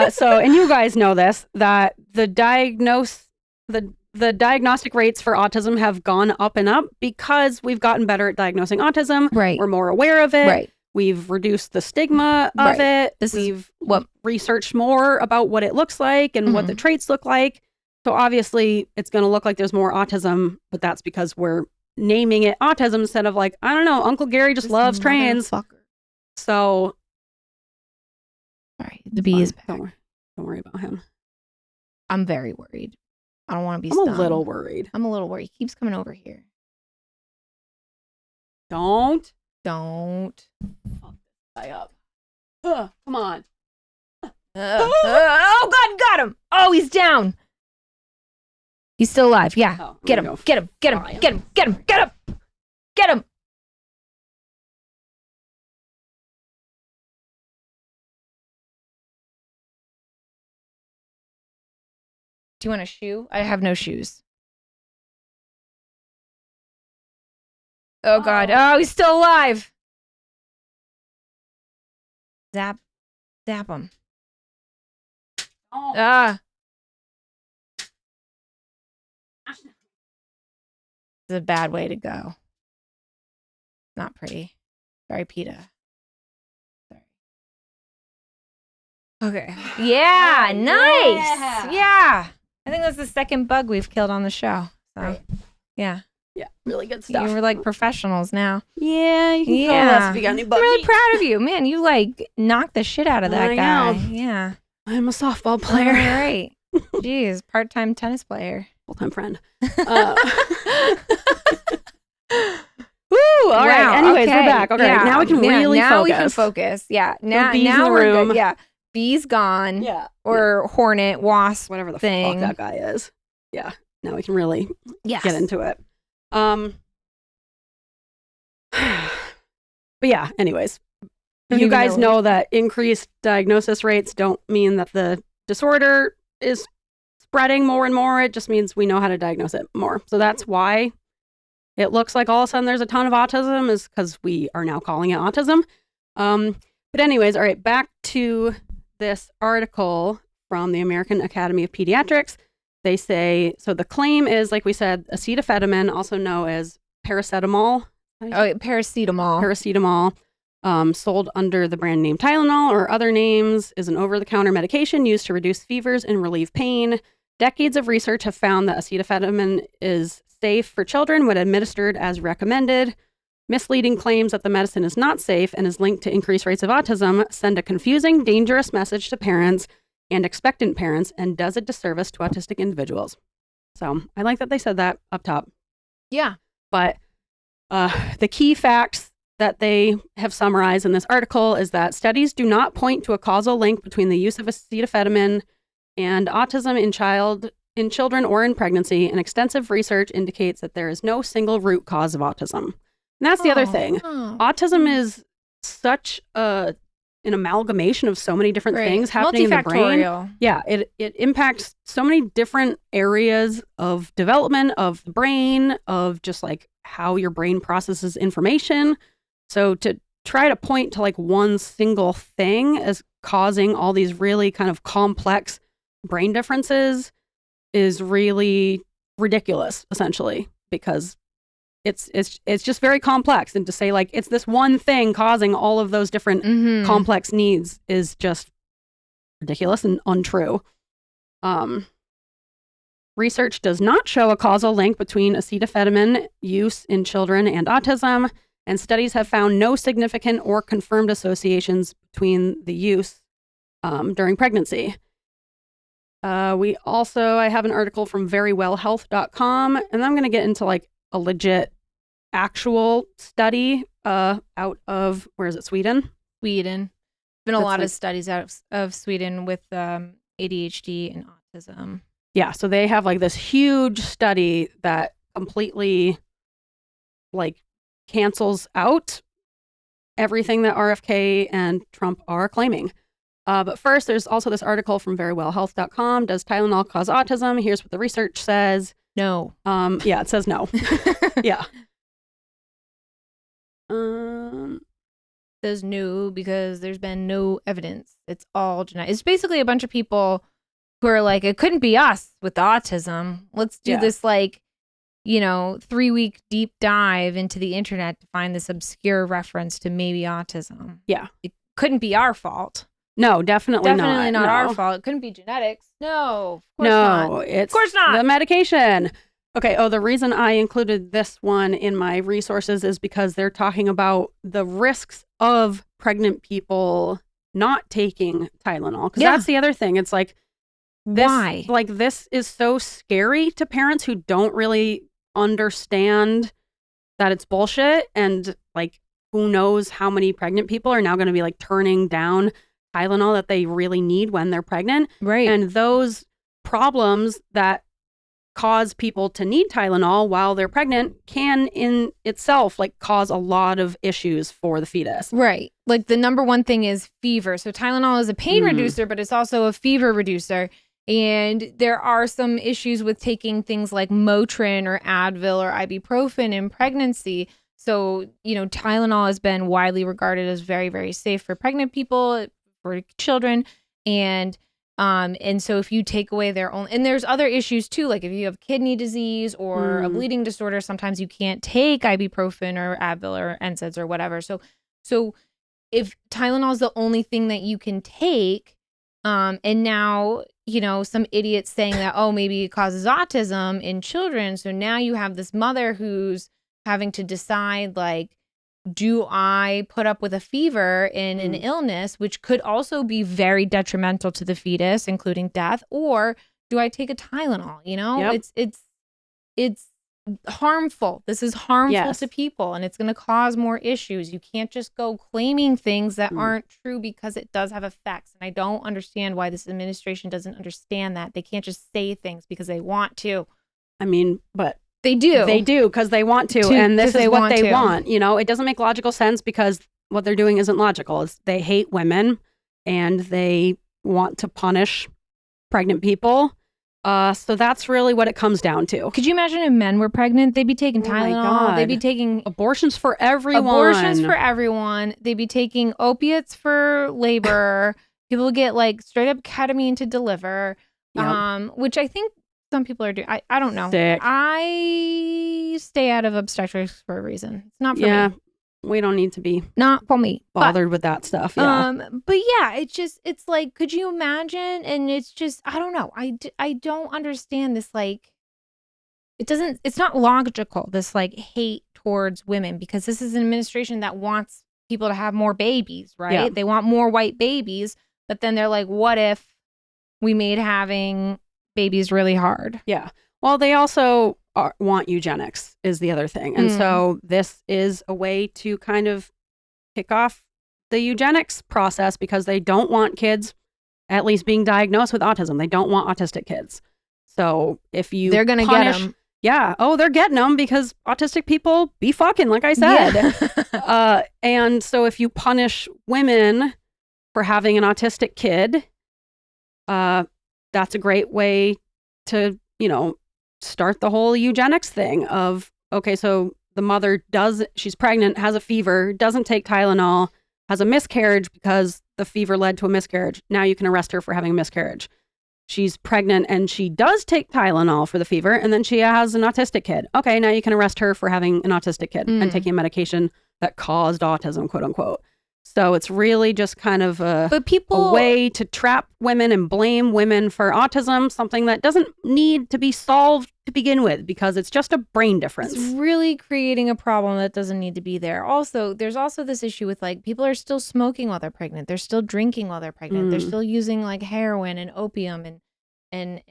So, and you guys know this, that the diagnostic rates for autism have gone up and up because we've gotten better at diagnosing autism. Right. We're more aware of it. Right. We've reduced the stigma of it. We've researched more about what it looks like and what the traits look like. So obviously it's going to look like there's more autism, but that's because we're naming it autism instead of like, I don't know, Uncle Gary just loves trains. So. Sorry, the bee is back. Don't worry about him. I'm very worried. I don't want to be I'm stung. a little worried. I'm a little worried. He keeps coming over here. Don't. Don't. Tie up. Come on. Oh, God, got him. Oh, he's down. He's still alive. Yeah. Oh, Get him. Get him. Get him. Get him. Get him. Get him. Get him. Do you want a shoe? I have no shoes. Oh, God. Oh, he's still alive. Zap him. Oh. Ah. It's a bad way to go. Not pretty. Sorry, PETA. Sorry. Okay. Yeah, nice. Yeah. I think that's the second bug we've killed on the show. So, Right. yeah. Yeah, really good stuff. We're like professionals now. Yeah, you can call us if you got any I'm bugs. really proud of you. Man, you like knocked the shit out of that I guy. know. Yeah. I'm a softball player. All right. Jeez, part-time tennis player. Full-time friend. Woo! All right. Anyways, we're back. Okay. Yeah. Now we can really now focus. we can focus. Yeah. Now, bees in the we're room. good. Yeah. Bee's gone. Yeah. Or hornet, wasp, Whatever the thing. fuck that guy is. Yeah. Now we can really Yes. get into it. But yeah, anyways, you guys know that increased diagnosis rates don't mean that the disorder is spreading more and more. It just means we know how to diagnose it more. So that's why it looks like all of a sudden there's a ton of autism, is because we are now calling it autism. But anyways, all right, back to this article from the American Academy of Pediatrics. They say, so the claim is, like we said, acetaminophen, also known as paracetamol. Oh, paracetamol. Sold under the brand name Tylenol or other names, is an over-the-counter medication used to reduce fevers and relieve pain. Decades of research have found that acetaminophen is safe for children when administered as recommended. Misleading claims that the medicine is not safe and is linked to increased rates of autism send a confusing, dangerous message to parents and expectant parents and does a disservice to autistic individuals. So I like that they said that up top. Yeah. But the key facts that they have summarized in this article is that studies do not point to a causal link between the use of acetaminophen and autism in children or in pregnancy, and extensive research indicates that there is no single root cause of autism. And that's the other thing. Autism is such an amalgamation of so many different things happening in the brain. Yeah, it impacts so many different areas of development of the brain, of just like how your brain processes information. So to try to point to like one single thing as causing all these really kind of complex brain differences is really ridiculous, essentially, because it's just very complex. And to say like it's this one thing causing all of those different complex needs is just ridiculous and untrue. Research does not show a causal link between acetaminophen use in children and autism, and studies have found no significant or confirmed associations between the use during pregnancy. I have an article from verywellhealth.com, and I'm going to get into like a legit actual study out of, where is it, Sweden? Sweden. Been a lot of studies out of Sweden with ADHD and autism. Yeah, so they have like this huge study that completely like cancels out everything that RFK and Trump are claiming. But first, there's also this article from verywellhealth.com. Does Tylenol cause autism? Here's what the research says. No. Yeah, it says no. Yeah. Says no because there's been no evidence. It's all genetic. It's basically a bunch of people who are like, it couldn't be us with autism. Let's do this like, 3-week deep dive into the internet to find this obscure reference to maybe autism. Yeah. It couldn't be our fault. No, definitely not no. our fault. It couldn't be genetics. No, of course not. No, It's of course not. The medication. Okay. Oh, the reason I included this one in my resources is because they're talking about the risks of pregnant people not taking Tylenol. Because that's the other thing. It's like, why? Like, this is so scary to parents who don't really understand that it's bullshit. And like, who knows how many pregnant people are now going to be like turning down Tylenol that they really need when they're pregnant. Right. And those problems that cause people to need Tylenol while they're pregnant can in itself like cause a lot of issues for the fetus. Right. Like the number one thing is fever. So Tylenol is a pain reducer, but it's also a fever reducer. And there are some issues with taking things like Motrin or Advil or ibuprofen in pregnancy. So, Tylenol has been widely regarded as very, very safe for pregnant people, for children. And so if you take away their own, and there's other issues too, like if you have kidney disease or a bleeding disorder, sometimes you can't take ibuprofen or Advil or NSAIDs or whatever. So if Tylenol is the only thing that you can take, and now, some idiots saying that, oh, maybe it causes autism in children. So now you have this mother who's having to decide, like, do I put up with a fever in an illness, which could also be very detrimental to the fetus, including death, or do I take a Tylenol? It's harmful. This is harmful to people, and it's going to cause more issues. You can't just go claiming things that aren't true because it does have effects. And I don't understand why this administration doesn't understand that. They can't just say things because they want to. I mean, but they do. They do because they want to, and this is what they want. It doesn't make logical sense because what they're doing isn't logical. They hate women, and they want to punish pregnant people. So that's really what it comes down to. Could you imagine if men were pregnant? They'd be taking Tylenol. They'd be taking abortions for everyone. They'd be taking opiates for labor. People would get like straight up ketamine to deliver, which I think some people are doing. I don't know. Sick. I stay out of obstetrics for a reason. It's not for me. We don't need to be not for me bothered with that stuff. Yeah. But yeah, it's like, could you imagine? And it's just, I don't know. I don't understand this. Like, it's not logical, this like hate towards women, because this is an administration that wants people to have more babies, right? Yeah. They want more white babies, but then they're like, what if we made having babies really hard? Yeah. Well, they also want eugenics is the other thing. And so this is a way to kind of kick off the eugenics process, because they don't want kids at least being diagnosed with autism. They don't want autistic kids. So if you They're going to get them. Yeah. Oh, they're getting them because autistic people be fucking, like I said. Yeah. And so if you punish women for having an autistic kid, that's a great way to, start the whole eugenics thing of, okay, so the mother she's pregnant, has a fever, doesn't take Tylenol, has a miscarriage because the fever led to a miscarriage. Now you can arrest her for having a miscarriage. She's pregnant and she does take Tylenol for the fever, and then she has an autistic kid. Okay, now you can arrest her for having an autistic kid and taking a medication that caused autism, quote unquote. So it's really just kind of a way to trap women and blame women for autism, something that doesn't need to be solved to begin with, because it's just a brain difference. It's really creating a problem that doesn't need to be there. Also, there's also this issue with like people are still smoking while they're pregnant. They're still drinking while they're pregnant. They're still using like heroin and opium and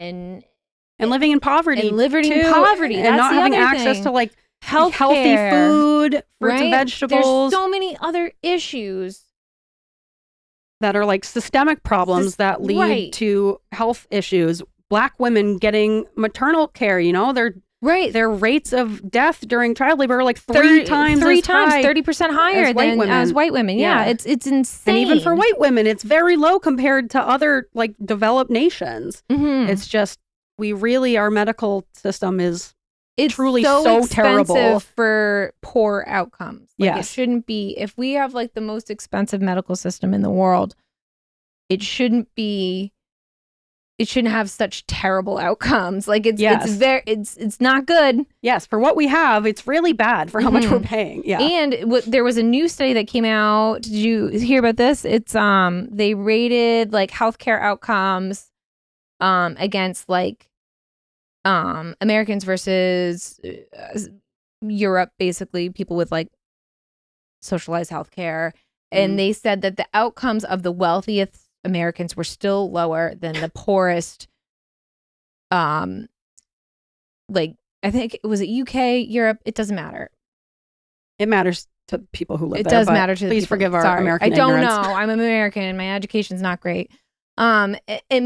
living in poverty. And living in too, poverty. And that's not having access to like healthy food, fruits and vegetables. There's so many other issues that are like systemic problems that lead to health issues. Black women getting maternal care, their rates of death during child labor are like 30 times 30% higher as white women. Yeah. It's insane. And even for white women, it's very low compared to other like developed nations. It's just, our medical system is truly so terrible for poor outcomes. Like it shouldn't be. If we have like the most expensive medical system in the world, it shouldn't have such terrible outcomes. Like it's not good. Yes, for what we have, it's really bad for how much we're paying. Yeah. And there was a new study that came out. Did you hear about this? It's they rated like healthcare outcomes against like Americans versus Europe, basically people with like socialized healthcare, and they said that the outcomes of the wealthiest Americans were still lower than the poorest. Like I think it was UK, Europe. It doesn't matter. It matters to people who live it there. It does matter to the please people. Forgive our Sorry, American I don't ignorance. know. I'm American and my education's not great. And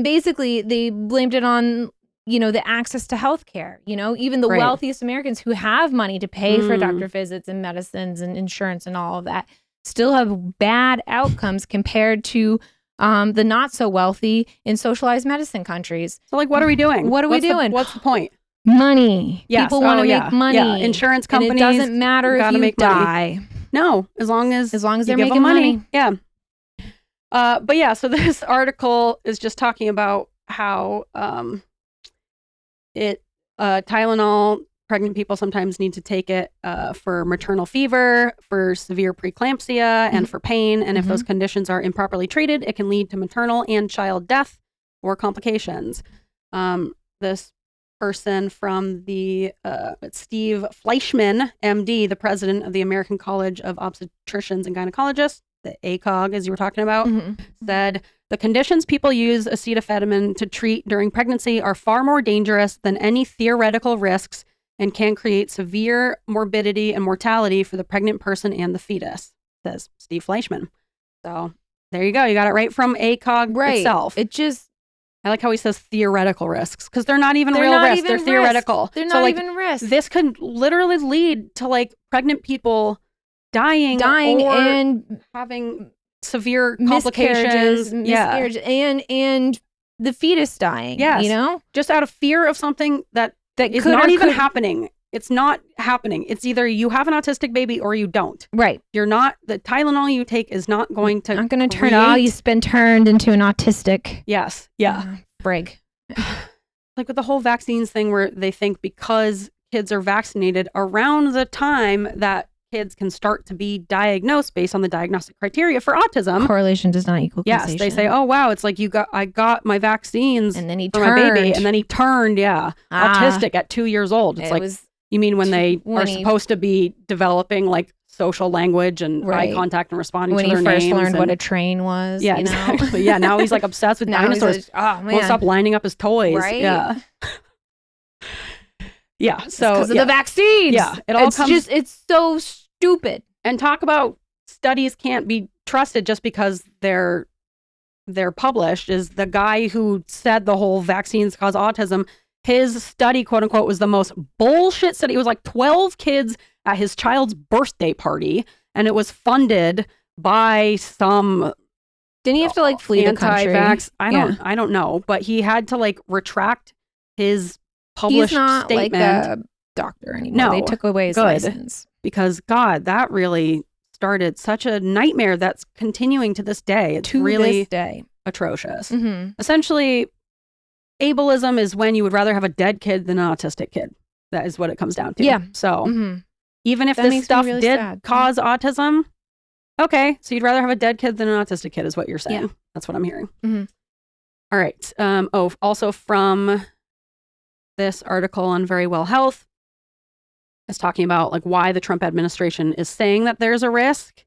basically they blamed it on the access to healthcare. Even the wealthiest Americans who have money to pay for doctor visits and medicines and insurance and all of that still have bad outcomes compared to the not so wealthy in socialized medicine countries. So like, what are we doing? What's the point? Money. Yes. People want to make money. Yeah. Insurance companies. And it doesn't matter if you die. Money. No, as long as they're making money. Yeah. But yeah, so this article is just talking about how Tylenol, pregnant people sometimes need to take it for maternal fever, for severe preeclampsia, and for pain. And if those conditions are improperly treated, it can lead to maternal and child death or complications. This person from the Steve Fleischman, MD, the president of the American College of Obstetricians and Gynecologists, the ACOG, as you were talking about, said the conditions people use acetaminophen to treat during pregnancy are far more dangerous than any theoretical risks and can create severe morbidity and mortality for the pregnant person and the fetus, says Steve Fleischman. So there you go. You got it right from ACOG itself. I like how he says theoretical risks, because they're not even real risks. They're theoretical. They're not even risks. This could literally lead to like pregnant people dying or and having severe complications, miscarriages, and the fetus dying. Yes. Just out of fear of something that is not even happening. It's not happening. It's either you have an autistic baby or you don't. Right. You're not, the Tylenol you take is not going to I'm going to turn all you've been turned into an autistic. Yes. Yeah. Brig. Like with the whole vaccines thing, where they think because kids are vaccinated around the time that kids can start to be diagnosed based on the diagnostic criteria for autism. Correlation does not equal Yes, causation. they say, oh wow, it's like I got my vaccines and then he for turned. my baby, and then he turned, autistic at 2 years old. It's like, you mean when they are supposed to be developing like social language and eye contact and responding to their names. When he first learned what a train was. Yeah, exactly. Yeah, now he's like obsessed with dinosaurs. Like, oh man, won't stop lining up his toys. Right? Yeah. Yeah. So because of the vaccines. Yeah. It all comes. It's so stupid. And talk about studies can't be trusted just because they're published. Is the guy who said the whole vaccines cause autism, his study, quote unquote, was the most bullshit study. It was like 12 kids at his child's birthday party, and it was funded by some. Didn't he have to like flee the country? I don't know, but he had to like retract his published He's not statement. Like a doctor anymore. No, they took away his license because God, that really started such a nightmare that's continuing to this day. It's really this day. Atrocious. Mm-hmm. Essentially, ableism is when you would rather have a dead kid than an autistic kid. That is what it comes down to. Yeah. So even if this stuff really did sad. cause autism, okay, so you'd rather have a dead kid than an autistic kid is what you're saying. Yeah. That's what I'm hearing. Mm-hmm. All right. Also from this article on Very Well Health, is talking about like why the Trump administration is saying that there's a risk.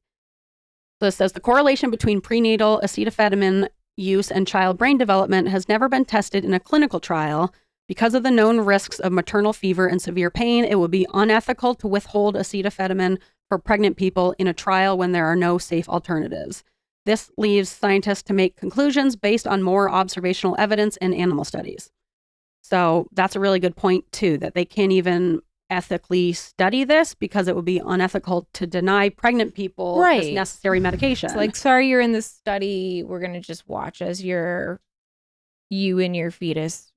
So it says the correlation between prenatal acetaminophen use and child brain development has never been tested in a clinical trial. Because of the known risks of maternal fever and severe pain, it would be unethical to withhold acetaminophen for pregnant people in a trial when there are no safe alternatives. This leaves scientists to make conclusions based on more observational evidence and animal studies. So that's a really good point, too, that they can't even ethically study this because it would be unethical to deny pregnant people this necessary medication. It's like, sorry, you're in this study. We're going to just watch as you and your fetus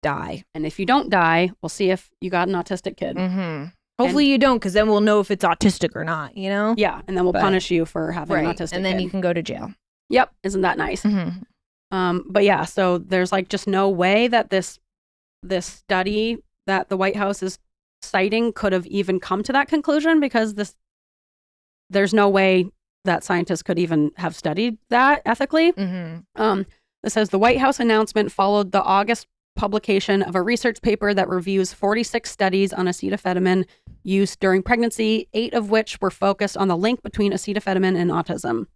die. And if you don't die, we'll see if you got an autistic kid. Mm-hmm. Hopefully you don't, because then we'll know if it's autistic or not, you know? Yeah, and then we'll punish you for having an autistic and then kid. You can go to jail. Yep, isn't that nice? Mm-hmm. But yeah, so there's like just no way that this study that the White House is citing could have even come to that conclusion because there's no way that scientists could even have studied that ethically. Mm-hmm. It says the White House announcement followed the August publication of a research paper that reviews 46 studies on acetaminophen use during pregnancy, 8 of which were focused on the link between acetaminophen and autism.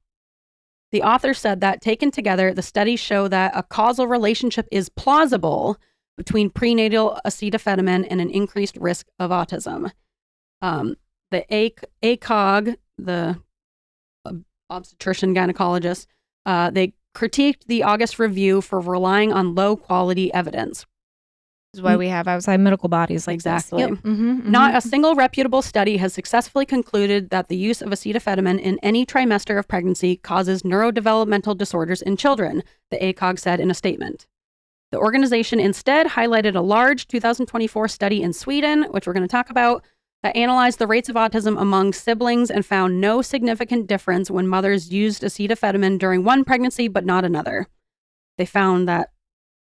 The author said that taken together, the studies show that a causal relationship is plausible between prenatal acetaminophen and an increased risk of autism. The ACOG, the obstetrician gynecologist, they critiqued the August review for relying on low-quality evidence. This is why we have outside medical bodies like exactly. This. Yep. Mm-hmm. Not a single reputable study has successfully concluded that the use of acetaminophen in any trimester of pregnancy causes neurodevelopmental disorders in children, the ACOG said in a statement. The organization instead highlighted a large 2024 study in Sweden, which we're going to talk about, that analyzed the rates of autism among siblings and found no significant difference when mothers used acetaminophen during one pregnancy but not another. They found that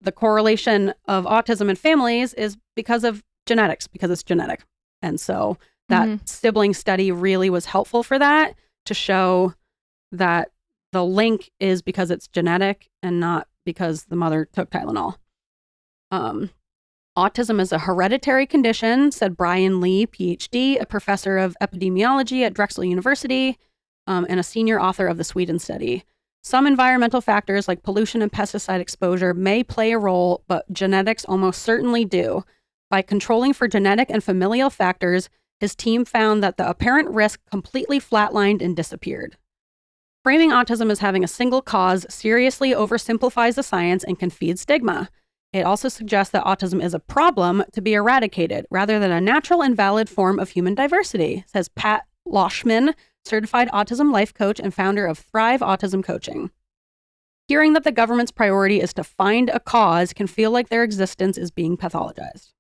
the correlation of autism in families is because of genetics, because it's genetic. And so that sibling study really was helpful for that, to show that the link is because it's genetic and not because the mother took Tylenol. Autism is a hereditary condition, said Brian Lee, PhD, a professor of epidemiology at Drexel University, and a senior author of the Sweden study. Some environmental factors like pollution and pesticide exposure may play a role, but genetics almost certainly do. By controlling for genetic and familial factors, his team found that the apparent risk completely flatlined and disappeared. Framing autism as having a single cause seriously oversimplifies the science and can feed stigma. It also suggests that autism is a problem to be eradicated rather than a natural and valid form of human diversity, says Pat Loshman, certified autism life coach and founder of Thrive Autism Coaching. Hearing that the government's priority is to find a cause can feel like their existence is being pathologized.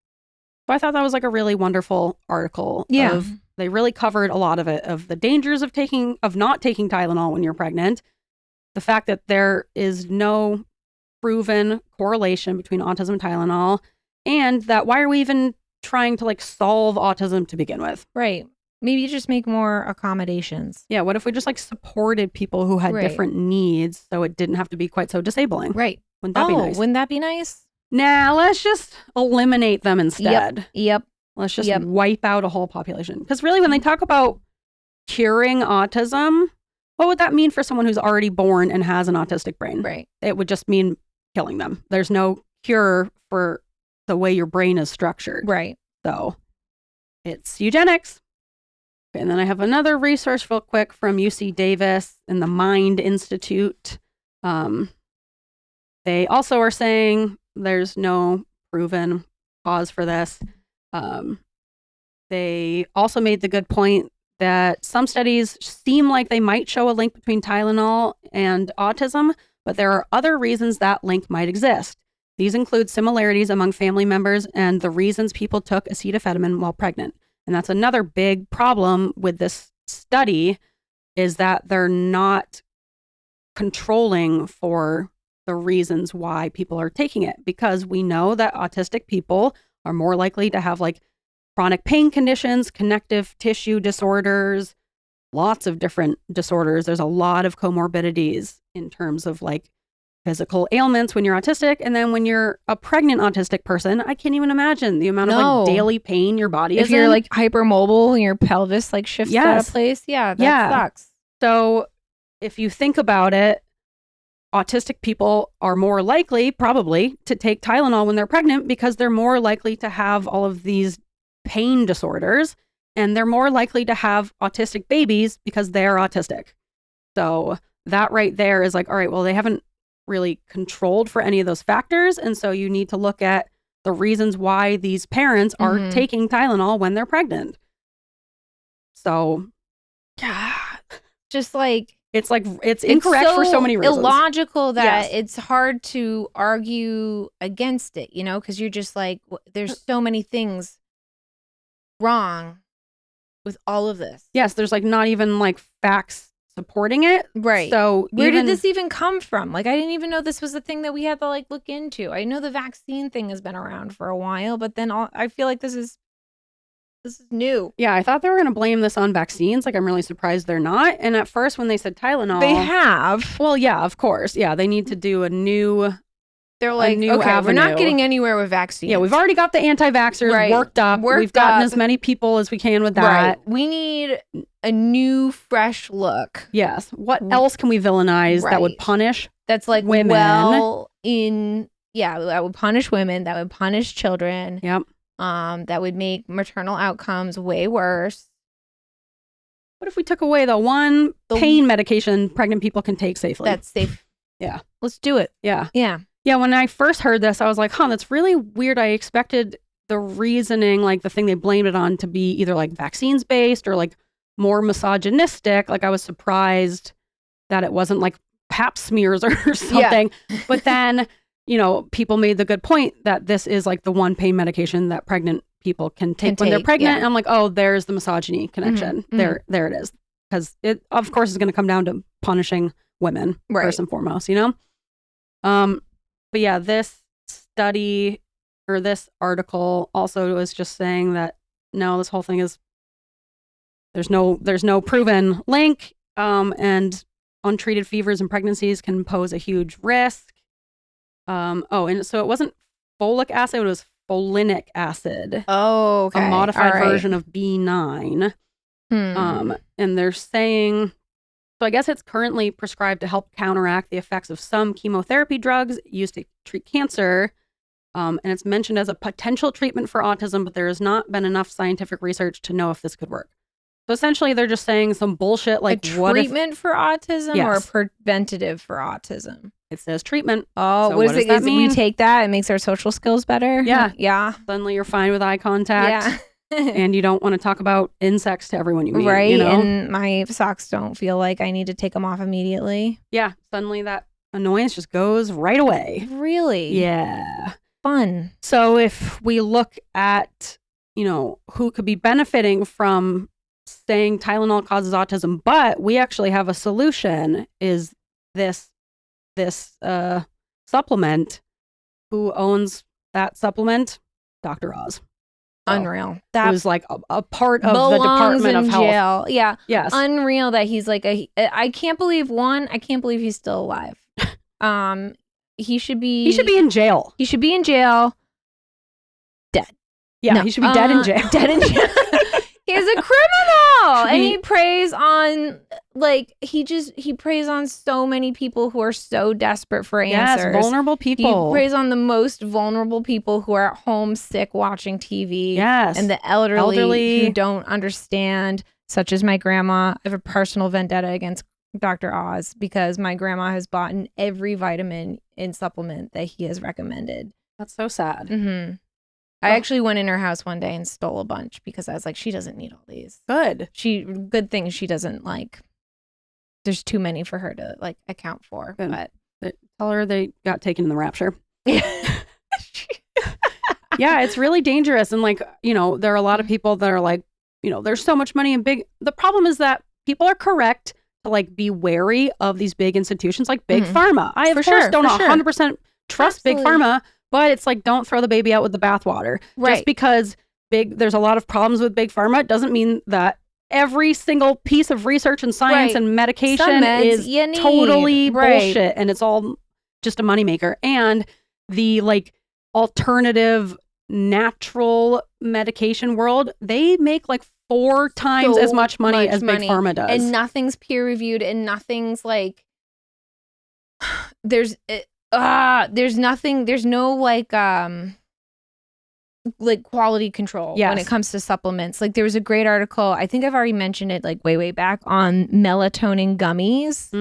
So I thought that was like a really wonderful article. Yeah. They really covered a lot of it, of the dangers of not taking Tylenol when you're pregnant, the fact that there is no proven correlation between autism and Tylenol, and that why are we even trying to like solve autism to begin with? Right. Maybe just make more accommodations. Yeah, what if we just like supported people who had Right. different needs so it didn't have to be quite so disabling? Right. Wouldn't that be nice? Wouldn't that be nice? Nah, let's just eliminate them instead. Yep. Let's just wipe out a whole population. Because really, when they talk about curing autism, what would that mean for someone who's already born and has an autistic brain? Right. It would just mean killing them. There's no cure for the way your brain is structured. Right. So it's eugenics. Okay, and then I have another resource real quick from UC Davis and the Mind Institute. They also are saying there's no proven cause for this. They also made the good point that some studies seem like they might show a link between Tylenol and autism, but there are other reasons that link might exist. These include similarities among family members and the reasons people took acetaminophen while pregnant. And that's another big problem with this study, is that they're not controlling for the reasons why people are taking it, because we know that autistic people are more likely to have like chronic pain conditions, connective tissue disorders, lots of different disorders. There's a lot of comorbidities in terms of like physical ailments when you're autistic. And then when you're a pregnant autistic person, I can't even imagine the amount of like daily pain your body is If you're in. like hypermobile and your pelvis like shifts out of place. Yeah, that sucks. So if you think about it, autistic people are more likely probably to take Tylenol when they're pregnant because they're more likely to have all of these pain disorders, and they're more likely to have autistic babies because they're autistic. So that right there is like, all right, well, they haven't really controlled for any of those factors. And so you need to look at the reasons why these parents are taking Tylenol when they're pregnant. So just like, it's incorrect for so many reasons. Illogical that it's hard to argue against it, you know, because you're just like, there's so many things wrong with all of this. Yes, there's like not even like facts supporting it. Right. So where did this even come from? Like, I didn't even know this was a thing that we had to like look into. I know the vaccine thing has been around for a while, but then I feel like this is new. Yeah, I thought they were going to blame this on vaccines. Like, I'm really surprised they're not. And at first, when they said Tylenol, they have. Well, yeah, of course. Yeah, they need to do a new. They're like, okay, we're not getting anywhere with vaccines. Yeah, we've already got the anti-vaxxers worked up. We've gotten as many people as we can with that. Right. We need a new, fresh look. Yes. What else can we villainize that would punish that's like women? That would punish women. That would punish children. Yep. That would make maternal outcomes way worse. What if we took away the one pain medication pregnant people can take safely? That's safe. Yeah. Let's do it. Yeah. Yeah. Yeah, when I first heard this, I was like, that's really weird. I expected the reasoning, like the thing they blamed it on, to be either like vaccines based or like more misogynistic. Like I was surprised that it wasn't like pap smears or something. Yeah. But then, you know, people made the good point that this is like the one pain medication that pregnant people can take when they're pregnant. Yeah. And I'm like, there's the misogyny connection. There it is. Because it, of course, is going to come down to punishing women first and foremost, you know? But yeah, this study or this article also was just saying that no, this whole thing is there's no proven link, and untreated fevers and pregnancies can pose a huge risk. And so it wasn't folic acid; it was folinic acid. Oh, okay. A modified version of B9. And they're saying. So I guess it's currently prescribed to help counteract the effects of some chemotherapy drugs used to treat cancer. And it's mentioned as a potential treatment for autism, but there has not been enough scientific research to know if this could work. So essentially, they're just saying some bullshit like treatment for autism or preventative for autism? It says treatment. Oh, so what does that mean? We take that, it makes our social skills better? Yeah. Yeah. Suddenly you're fine with eye contact. Yeah. And you don't want to talk about insects to everyone you meet. Right. You know? And my socks don't feel like I need to take them off immediately. Yeah. Suddenly that annoyance just goes right away. Really? Yeah. Fun. So if we look at, you know, who could be benefiting from saying Tylenol causes autism, but we actually have a solution, is this supplement. Who owns that supplement? Dr. Oz. Unreal. It That was like a part of the belongs Department in of Health. jail. Yeah. Yes. Unreal that he's like I can't believe he's still alive. He should be in jail. He should be in jail. Dead. Yeah, No. he should be dead in jail. Dead in jail. He's a criminal. Should And be- he preys on he preys on so many people who are so desperate for answers. Yes, vulnerable people. He preys on the most vulnerable people who are at home sick watching TV. Yes. And the elderly who don't understand, such as my grandma. I have a personal vendetta against Dr. Oz because my grandma has bought in every vitamin and supplement that he has recommended. That's so sad. Mm-hmm. I actually went in her house one day and stole a bunch because I was like, she doesn't need all these. Good thing she doesn't there's too many for her to account for. Good. But tell her they got taken in the rapture. Yeah, it's really dangerous. And there are a lot of people that are like, there's so much money in the problem is that people are correct to be wary of these big institutions like Big Pharma. I, of course, don't 100% trust Big Pharma, but it's don't throw the baby out with the bathwater. Right. Just because there's a lot of problems with Big Pharma doesn't mean that every single piece of research and science and medication is totally bullshit and it's all just a moneymaker. And the alternative natural medication world, they make 4 times as much money as Big Pharma does. And nothing's peer reviewed and nothing's there's no quality control when it comes to supplements. There was a great article, I think I've already mentioned it way back, on melatonin gummies.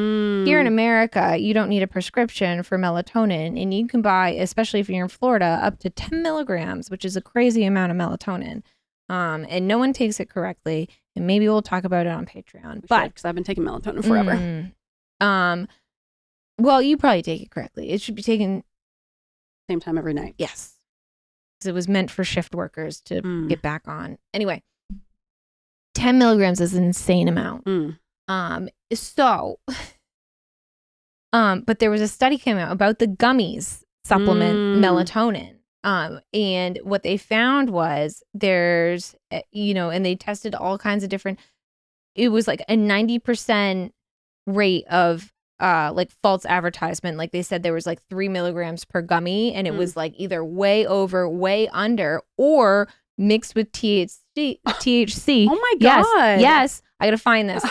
Here in America, you don't need a prescription for melatonin, and you can buy, especially if you're in Florida, up to 10 milligrams, which is a crazy amount of melatonin. And no one takes it correctly, and maybe we'll talk about it on Patreon. Because I've been taking melatonin forever. Well, you probably take it correctly. It should be taken same time every night. Yes. It was meant for shift workers to get back on. Anyway, 10 milligrams is an insane amount. But there was a study came out about the gummies supplement melatonin. And what they found was there's, and they tested all kinds of different, it was a 90% rate of false advertisement. They said there was 3 milligrams per gummy, and it was either way over, way under, or mixed with THC. Oh my God. Yes. I gotta find this.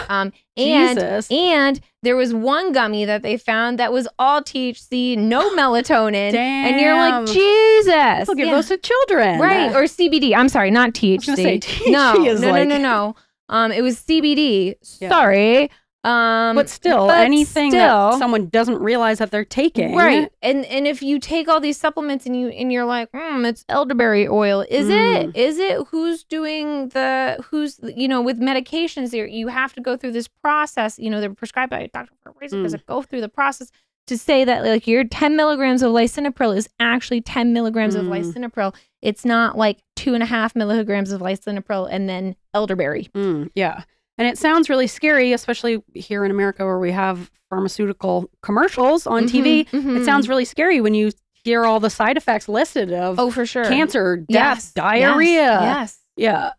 And there was one gummy that they found that was all THC, no melatonin. Damn. And you're like, Jesus. People give those to children. Right. Or CBD. I'm sorry, not THC. I was gonna say, THC no. is It was CBD. Yeah. Sorry. But still, anything that someone doesn't realize that they're taking. Right. And if you take all these supplements and you're like, it's elderberry oil. Is it? Who's doing with medications there, you have to go through this process. They're prescribed by a doctor for a reason, because go through the process to say that your 10 milligrams of lisinopril is actually 10 milligrams of lisinopril. It's not 2.5 milligrams of lisinopril and then elderberry. Yeah. And it sounds really scary, especially here in America where we have pharmaceutical commercials on TV. It sounds really scary when you hear all the side effects listed of for sure. Cancer, death, diarrhea. Yes. Yeah.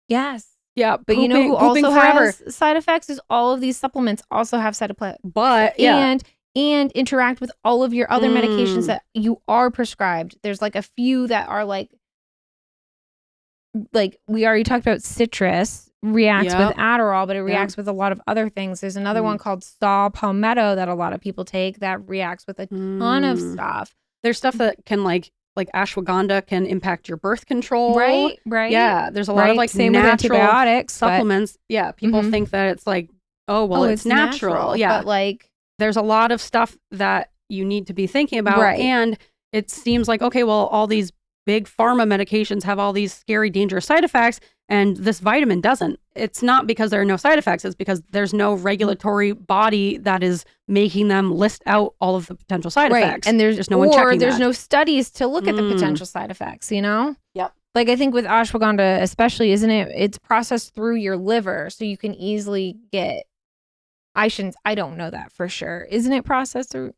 Yes. Yeah. But you know who also has side effects is all of these supplements also have side effects. But and interact with all of your other medications that you are prescribed. There's a few that are we already talked about citrus reacts with Adderall, but it reacts with a lot of other things. There's another one called saw palmetto that a lot of people take that reacts with a ton of stuff. There's stuff that can like ashwagandha can impact your birth control. Right. Yeah, there's a lot of same natural with antibiotics, supplements. Yeah, people think that it's it's natural. Yeah, but there's a lot of stuff that you need to be thinking about. Right. And it seems all these big pharma medications have all these scary, dangerous side effects, and this vitamin doesn't. It's not because there are no side effects. It's because there's no regulatory body that is making them list out all of the potential side effects. And there's just no one checking there's that. no studies to look at the potential side effects, Yep. I think with ashwagandha especially, isn't it? It's processed through your liver, so you can easily get... I don't know that for sure. Isn't it processed through...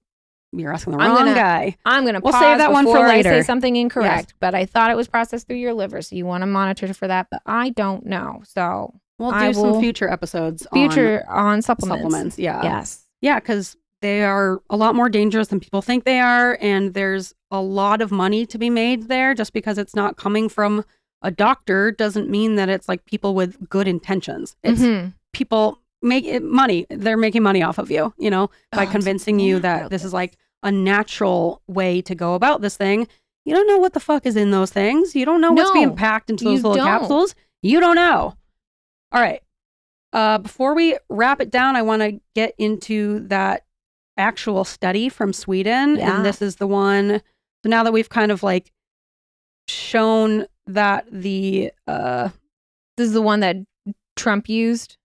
you're asking the I'm wrong gonna- guy. I'm going to We'll pause save that one for before I say later. something incorrect, but I thought it was processed through your liver, so you want to monitor for that, but I don't know. So We'll I do some will- future episodes on supplements. supplements. Yeah. Yes. Yeah, because they are a lot more dangerous than people think they are. And there's a lot of money to be made there. Just because it's not coming from a doctor doesn't mean that it's like people with good intentions. It's Mhm. people make it money. They're making money off of you, you know, by I'm so convincing you mad that about this is this. like a natural way to go about this thing. You don't know what the fuck is in those things. You don't know what's being No, packed into those you little don't. capsules. You don't know. All right. Before we wrap it down, I want to get into that actual study from Sweden. Yeah. And this is the one. So now that we've kind of like shown that This is the one that Trump used.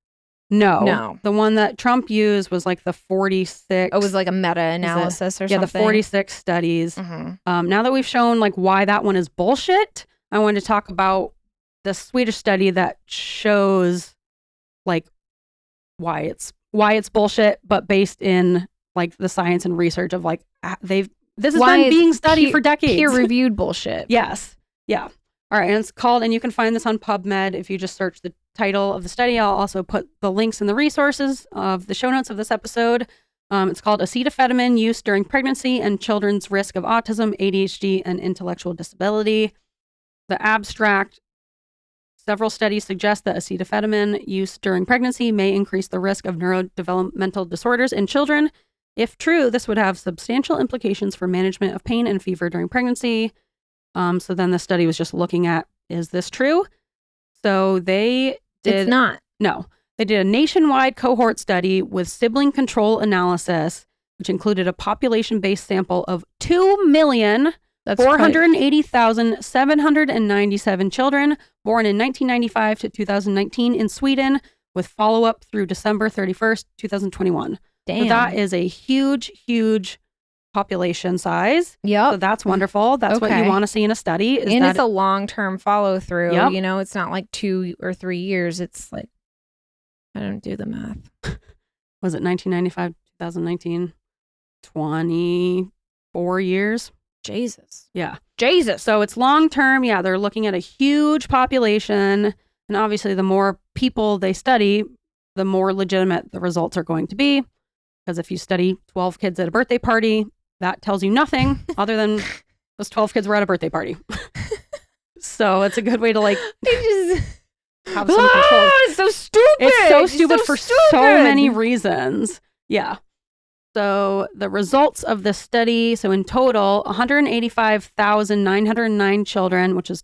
No. the one that Trump used was like the 46. It was like a meta-analysis or yeah, something. the 46 studies. Mhm. Now that we've shown like why that one is bullshit, I want to talk about the Swedish study that shows like why it's bullshit, but based in like the science and research of like this has Why been it's being studied for decades. Peer-reviewed bullshit. Yes. Yeah. All right. And it's called, and you can find this on PubMed if you just search the title of the study. I'll also put the links in the resources of the show notes of this episode. It's called Acetaminophen Use During Pregnancy and Children's Risk of Autism, ADHD, and Intellectual Disability. The abstract: several studies suggest that acetaminophen use during pregnancy may increase the risk of neurodevelopmental disorders in children. If true, this would have substantial implications for management of pain and fever during pregnancy. So then the study was just looking at, is this true? So they did... It's not. No. They did a nationwide cohort study with sibling control analysis, which included a population-based sample of 2,480,797 children born in 1995 to 2019 in Sweden, with follow-up through December 31st, 2021. Damn. So that is a huge, huge population size. Yep. So that's wonderful. That's what you Okay. want to see in a study. Is And that it's a long-term follow-through. Yep. You know, it's not like 2 or 3 years. It's like, I don't do the math. was it 1995, 2019, 24 years? Jesus. Yeah. Jesus. So it's long term. Yeah, they're looking at a huge population. And obviously, the more people they study, the more legitimate the results are going to be. Because if you study 12 kids at a birthday party, that tells you nothing other than those 12 kids were at a birthday party. So it's a good way to like have some control. It's so stupid. It's so stupid for so stupid. many reasons. Yeah. So the results of the study, so in total, 185,909 children, which is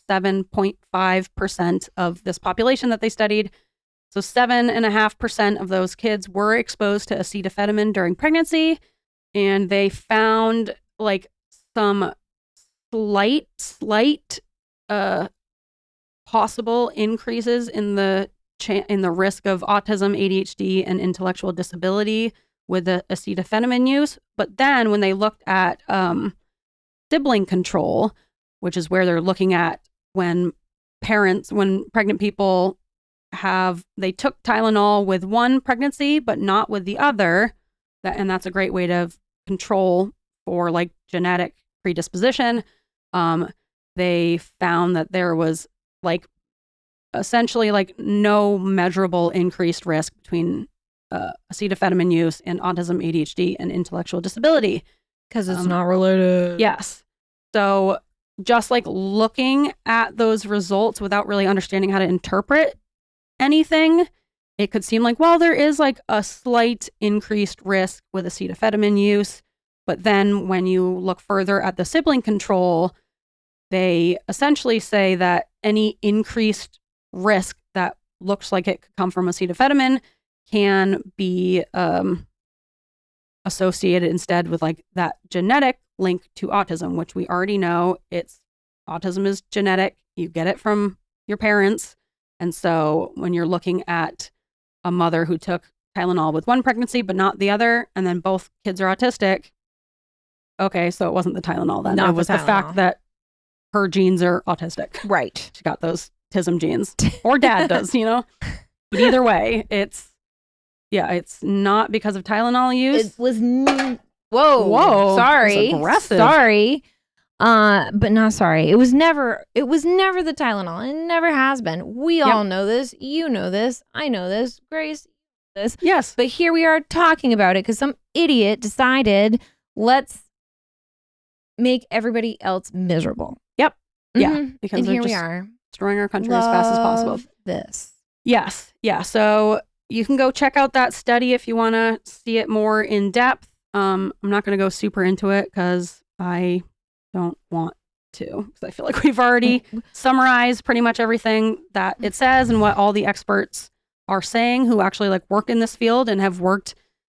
7.5% of this population that they studied. So 7.5% of those kids were exposed to acetaminophen during pregnancy. And they found like some slight possible increases in the risk of autism, ADHD, and intellectual disability with the acetaminophen use. But then when they looked at sibling control, which is where they're looking at when pregnant people they took Tylenol with one pregnancy, but not with the other. And that's a great way to control for like genetic predisposition. They found that there was like essentially like no measurable increased risk between acetaminophen use and autism, ADHD, and intellectual disability. Because it's not related. Yes. So just like looking at those results without really understanding how to interpret anything, it could seem like, well, there is like a slight increased risk with acetaminophen use. But then when you look further at the sibling control, they essentially say that any increased risk that looks like it could come from acetaminophen can be associated instead with like that genetic link to autism, which we already know autism is genetic. You get it from your parents. And so when you're looking at a mother who took Tylenol with one pregnancy, but not the other, and then both kids are autistic, okay, so it wasn't the Tylenol then. Not it was the the fact Tylenol. that her genes are autistic. Right. She got those TISM genes. Or dad does, you know? But either way, it's not because of Tylenol use. It was Whoa, Sorry. that's aggressive. Sorry. But not sorry. It was never the Tylenol. It never has been. We all know this. You know this. I know this. Grace, you know this. Yes. But here we are talking about it because some idiot decided, let's make everybody else miserable. Yep. Yeah. Mhm. Because And they're here we just are. destroying our country as fast as possible. Love this. Yes. Yeah. So you can go check out that study if you want to see it more in depth. I'm not going to go super into it because I don't want to, because I feel like we've already summarized pretty much everything that it says and what all the experts are saying who actually like work in this field and have worked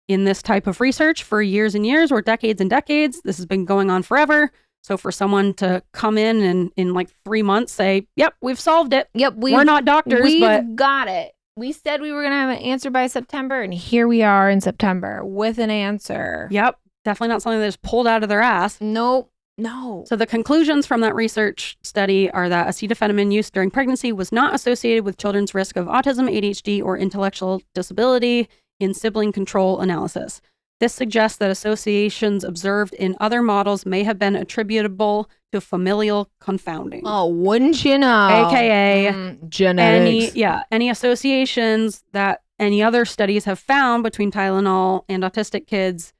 in this type of research for years and years or decades and decades. This has been going on forever. So for someone to come in and in like 3 months say, yep, we've solved it. Yep. We're not doctors, but got it. We said we were going to have an answer by September, and here we are in September with an answer. yep, definitely not something they just pulled out of their ass. Nope. No. So the conclusions from that research study are that acetaminophen use during pregnancy was not associated with children's risk of autism, ADHD, or intellectual disability in sibling control analysis. This suggests that associations observed in other models may have been attributable to familial confounding. Oh, wouldn't you know? AKA genetics. any associations that any other studies have found between Tylenol and autistic kids.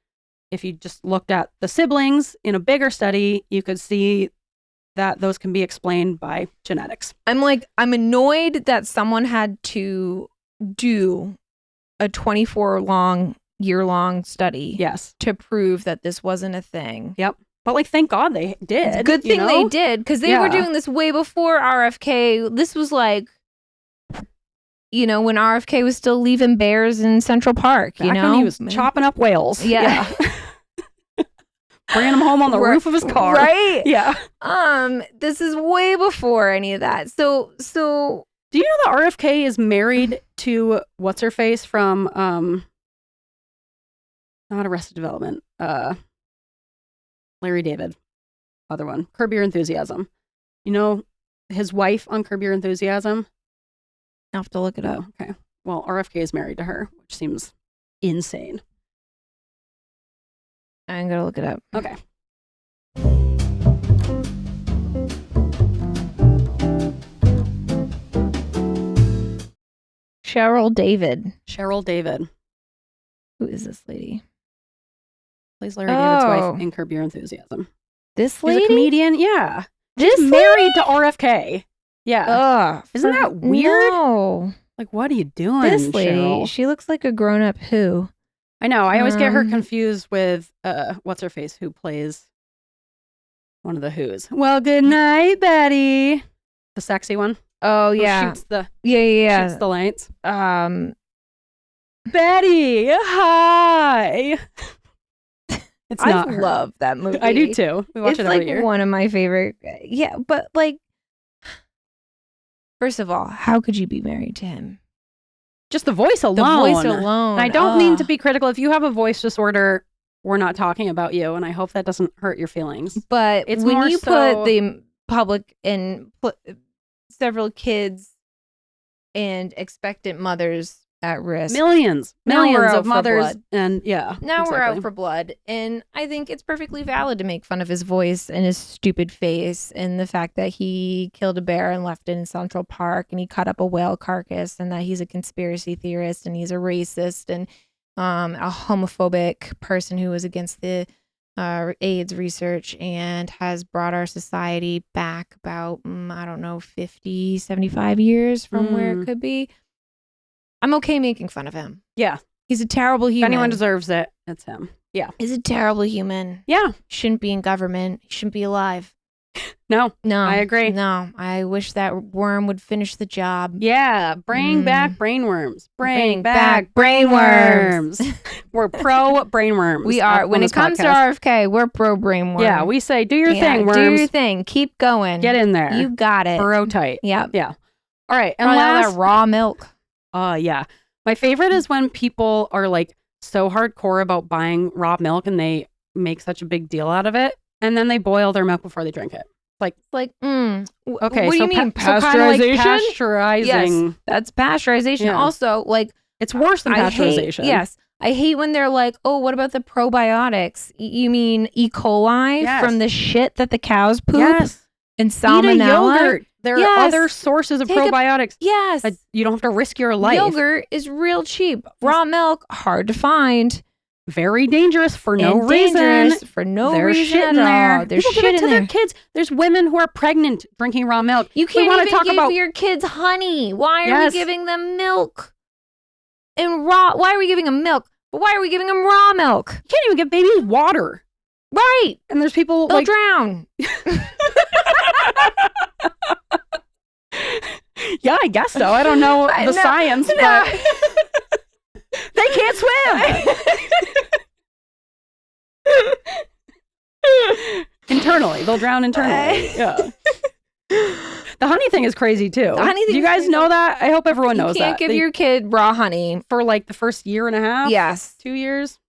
If you just looked at the siblings in a bigger study, you could see that those can be explained by genetics. I'm annoyed that someone had to do a 24-year-long study Yes. to prove that this wasn't a thing. Yep. But like, thank God they did. It's a good thing they did, because they were doing this way before RFK. This was like, when RFK was still leaving bears in Central Park, Back when he was chopping up whales. Yeah. Bringing them home on the roof of his car. Right? Yeah. This is way before any of that. So do you know that RFK is married to what's her face from not Arrested Development, Larry David, other one, Curb Your Enthusiasm. You know his wife on Curb Your Enthusiasm? I'll have to look it up. Oh, okay. Well, RFK is married to her, which seems insane. I'm gonna look it up. Okay. Cheryl David. Who is this lady? Plays Larry David's wife in Curb Your Enthusiasm. This lady? She's a comedian. Yeah. This She's married to RFK. Yeah. Isn't that weird? No. Like, what are you doing, This lady, Cheryl? she looks like a grown-up who. I know. I always get her confused with what's her face, who plays one of the Who's. Well, good night, Betty. The sexy one. Oh Who yeah. shoots the Yeah. shoots the lights. Betty, hi. It's not I her. love that movie. I do too. We watch It's it every like year. one of my favorite. Yeah, but like, first of all, how could you be married to him? Just the voice alone. The voice alone. And I don't mean to be critical. If you have a voice disorder, we're not talking about you, and I hope that doesn't hurt your feelings. But It's when more you so- put the public and put several kids and expectant mothers at risk, Millions Now we're out of for mothers, blood. and yeah. now we're out exactly. for blood. And I think it's perfectly valid to make fun of his voice and his stupid face and the fact that he killed a bear and left it in Central Park and he cut up a whale carcass and that he's a conspiracy theorist and he's a racist and a homophobic person who was against the AIDS research and has brought our society back about, 50, 75 years from where it could be. I'm okay making fun of him. Yeah. He's a terrible If human. anyone deserves it, it's him. Yeah. He's a terrible human. Yeah. Shouldn't be in government. He shouldn't be alive. No. No. I agree. No. I wish that worm would finish the job. Yeah. Bring back brainworms. Bring back brainworms. We're pro brainworms. We are. on When this it comes to podcast. RFK, we're pro brainworm. Yeah, we say, do your thing, worms. Do your thing. Keep going. Get in there. You got it. Burrow tight. Yep. Yeah. All right. And Probably all last, that raw milk. yeah. My favorite is when people are like so hardcore about buying raw milk and they make such a big deal out of it, and then they boil their milk before they drink it. Okay. Okay. What do so you mean? so kinda like Pasteurization? pasteurizing. Yes. That's pasteurization. Yeah. Also, like, It's worse than I hate, pasteurization. yes. I hate when they're like, oh, what about the probiotics? You mean E. coli Yes. from the shit that the cows poop? Yes. And Eat a salmonella? yogurt. There Yes. are other sources of Take a- probiotics. Yes. that you don't have to risk your life. Yogurt is real cheap. Raw milk, hard to find. Very dangerous for no and reason. dangerous for no There's reason shit at in there. all. There's People shit give it in to there. their kids. There's women who are pregnant drinking raw milk. You can't wanna even talk give about- your kids honey. Why are Yes. we giving them milk? And raw, why are we giving them milk? But why are we giving them raw milk? You can't even give babies water. Right. And there's people They'll like drown. yeah, I guess so. I don't know I the know. science, No. but they can't swim. Internally, they'll drown internally. Yeah. The honey thing is crazy too. The honey thing Do you is guys crazy. know that? I hope everyone You knows can't that. give They- your kid raw honey. for like the first year and a half. Yes. 2 years.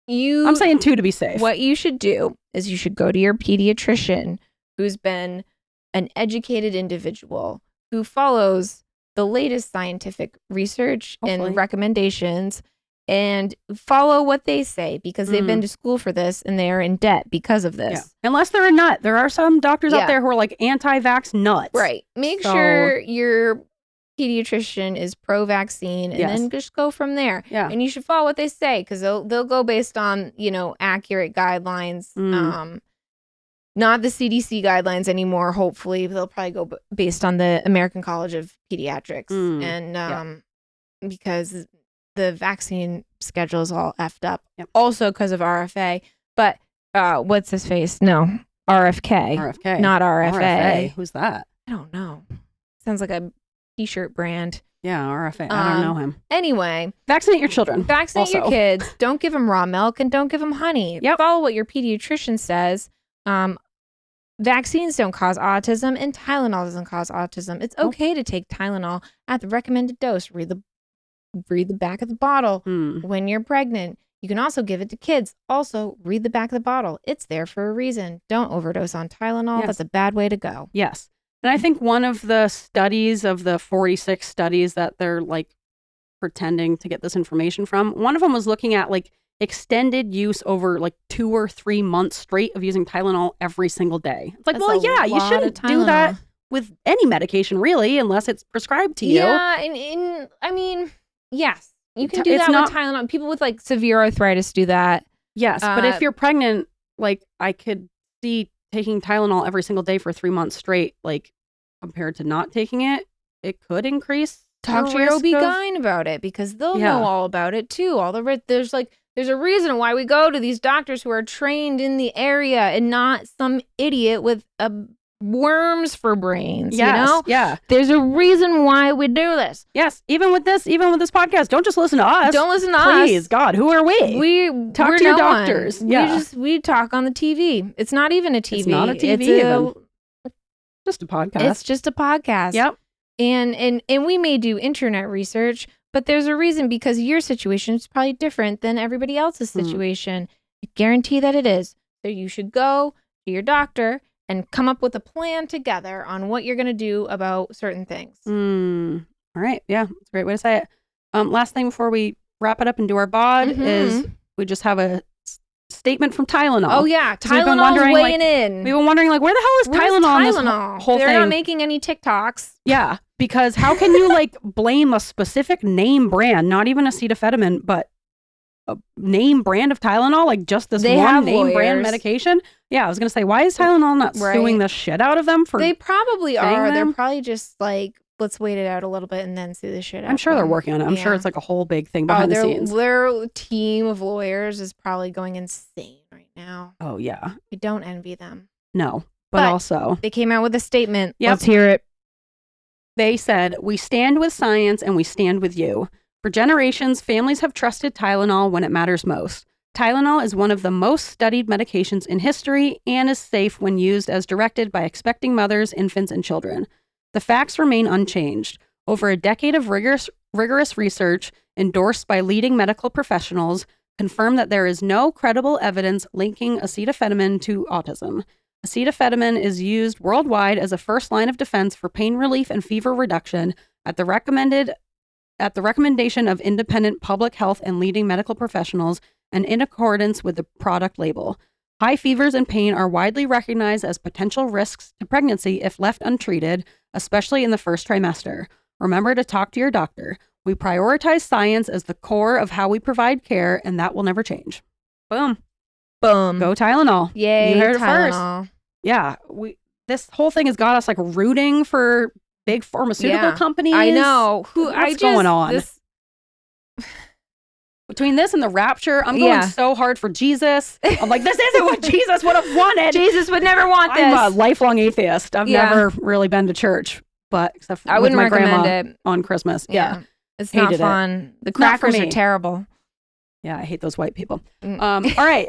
I'm I'm saying 2 to be safe. what you should do is you should go to your pediatrician who's been an educated individual who follows the latest scientific research Hopefully. and recommendations and follow what they say because they've been to school for this and they're in debt because of Yeah. this. Unless they're a nut. There are some doctors Yeah. out there who are like anti-vax nuts. Right. Make So- sure your pediatrician is pro-vaccine and Yes. then just go from there. Yeah. And you should follow what they say because they'll go based on, accurate guidelines. Not the CDC guidelines anymore, hopefully. They'll probably go based on the American College of Pediatrics. And because the vaccine schedule is all effed up. Yep. Also because of RFA. But what's his face? No, RFK. RFK. Not RFA. Who's that? I don't know. Sounds like a t-shirt brand. Yeah, RFA. I don't know him. Anyway, Vaccinate your children. vaccinate your Also. kids. Don't give them raw milk and don't give them honey. Yep. Follow what your pediatrician says. Vaccines don't cause autism and Tylenol doesn't cause autism. It's Nope. okay to take Tylenol at the recommended dose. Read the back of the bottle when you're pregnant. You can also give it to kids. Also, read the back of the bottle. It's there for a reason. Don't overdose on Tylenol. Yes. That's a bad way to go. Yes. And I think one of the studies of the 46 studies that they're like pretending to get this information from, one of them was looking at like extended use over like 2 or 3 months straight of using Tylenol every single day. It's like, That's well, a yeah, you lot of shouldn't do that Tylenol. with any medication really, unless it's prescribed to you. Yeah, and I mean, yes, you can do It's that not- with Tylenol. People with like severe arthritis do that. Yes, but if Uh, you're pregnant, like I could see taking Tylenol every single day for 3 months straight, like compared to not taking it, it could increase. Talk the to your risk of- OB-GYN about it because they'll Yeah. know all about it too. There's a reason why we go to these doctors who are trained in the area and not some idiot with worms for brains. Yes, You know, yeah, there's a reason why we do this. yes. Even with this podcast, don't just listen to us. Don't listen to Please, us. God, who are we? We're to your no one. doctors. Yeah. We talk on the TV. It's not even a TV. It's not a TV even. Just a podcast. It's just a podcast. Yep. And we may do internet research, but there's a reason because your situation is probably different than everybody else's situation. I guarantee that it is. So you should go to your doctor and come up with a plan together on what you're going to do about certain things. All right. Yeah, that's a great way to say it. Last thing before we wrap it up and do our bod is we just have a statement from Tylenol. Oh yeah, So we've been Tylenol's wondering, weighing like- in. We've been wondering, like, where the hell is Where's Tylenol on this Tylenol? whole They're thing? not making any TikToks. Yeah, because how can you like blame a specific name brand, not even acetaminophen, but a name brand of Tylenol, like just this They one have name brand lawyers. medication? Yeah, I was gonna say, why is Tylenol not Right. suing the shit out of them for? They probably saying are. They're them? probably just like, let's wait it out a little bit and then sue the shit out. I'm sure of they're them. working on it. I'm sure Yeah. it's like a whole big thing behind the scenes. Their team of lawyers is probably going insane right now. Oh yeah, I don't envy them. no, but But- also They came out with a statement. Yep. Let's hear it. they said, "We stand with science and we stand with you. For generations, families have trusted Tylenol when it matters most. Tylenol is one of the most studied medications in history and is safe when used as directed by expecting mothers, infants, and children. The facts remain unchanged. Over a decade of rigorous research endorsed by leading medical professionals confirm that there is no credible evidence linking acetaminophen to autism. Acetaminophen is used worldwide as a first line of defense for pain relief and fever reduction at the recommended at the recommendation of independent public health and leading medical professionals and in accordance with the product label. High fevers and pain are widely recognized as potential risks to pregnancy if left untreated, especially in the first trimester. Remember to talk to your doctor. We prioritize science as the core of how we provide care, and that will never change. Boom. Boom. Go Tylenol. Yay, You heard it Tylenol. first. Yeah. This whole thing has got us like rooting for big pharmaceutical companies. I know. What's going on? Between this and the rapture, I'm going so hard for Jesus. I'm like, this isn't what Jesus would have wanted. Jesus would never want this. I'm a lifelong atheist. I've never really been to church, but except for I with wouldn't my grandma recommend it. on Christmas. Yeah. It's Hated not fun. The Not for crackers are me. terrible. Yeah, I hate those white people. Mm. All right.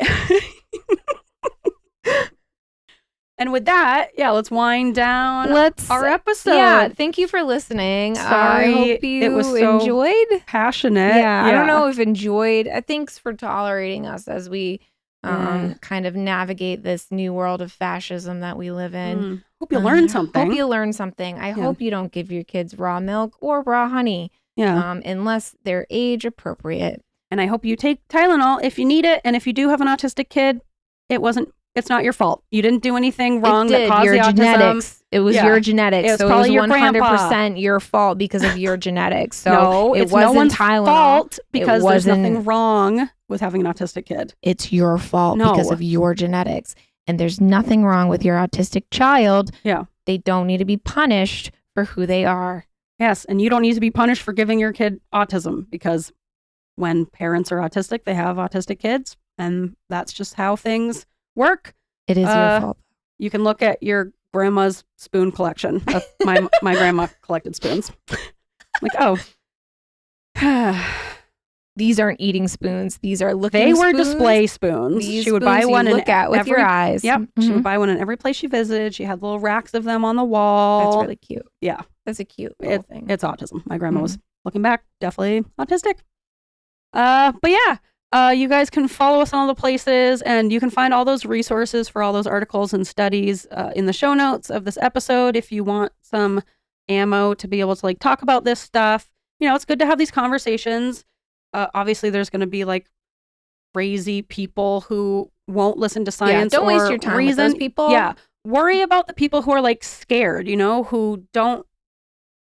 And with that, let's wind down our episode. Yeah, thank you for listening. Sorry, I hope you it was so enjoyed. Passionate. Yeah, I don't know if enjoyed. Thanks for tolerating us as we kind of navigate this new world of fascism that we live in. Hope you learned something. Hope you learned something. I hope you don't give your kids raw milk or raw honey. Yeah. Unless they're age appropriate. And I hope you take Tylenol if you need it. And if you do have an autistic kid, it's not your fault. You didn't do anything wrong that caused your the autism. genetics. It was your genetics. It was so probably it was your 100% your fault because of your genetics. So no, it it's wasn't no one's Tylenol. fault because there's wasn't- nothing wrong with having an autistic kid. It's your fault No. because of your genetics. And there's nothing wrong with your autistic child. Yeah. They don't need to be punished for who they are. Yes, and you don't need to be punished for giving your kid autism because when parents are autistic, they have autistic kids, and that's just how things work. It is your fault. You can look at your grandma's spoon collection. My grandma collected spoons. Like, oh. These aren't eating spoons. These are looking They spoons. were display spoons. These She would spoons buy you one and look at with your eyes. Yep. Mhm. She would buy one in every place she visited. She had little racks of them on the wall. That's really cute. Yeah. That's a cute little thing. It's autism. My grandma was, looking back, definitely autistic. But yeah, you guys can follow us on all the places, and you can find all those resources for all those articles and studies in the show notes of this episode if you want some ammo to be able to like talk about this stuff. You know, it's good to have these conversations. Obviously, there's going to be like crazy people who won't listen to science. Don't waste or your time reason. with those people. Yeah, worry about the people who are like scared. You know, who don't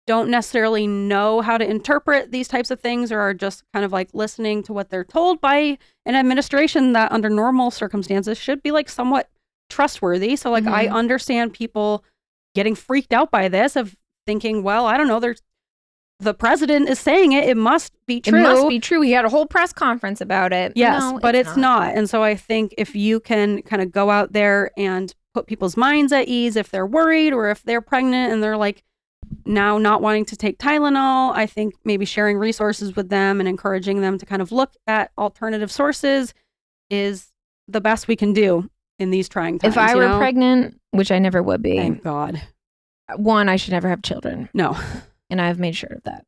necessarily know how to interpret these types of things, or are just kind of like listening to what they're told by an administration that under normal circumstances should be like somewhat trustworthy. So like I understand people getting freaked out by this, of thinking, well, I don't know, the president is saying it must be true. It must be true. He had a whole press conference about it. Yes, No, but it's not. And so I think if you can kind of go out there and put people's minds at ease if they're worried, or if they're pregnant and they're like now not wanting to take Tylenol, I think maybe sharing resources with them and encouraging them to kind of look at alternative sources is the best we can do in these trying times. If I were pregnant, which I never would be, Thank God. one, I should never have children. No. And I've made sure of that.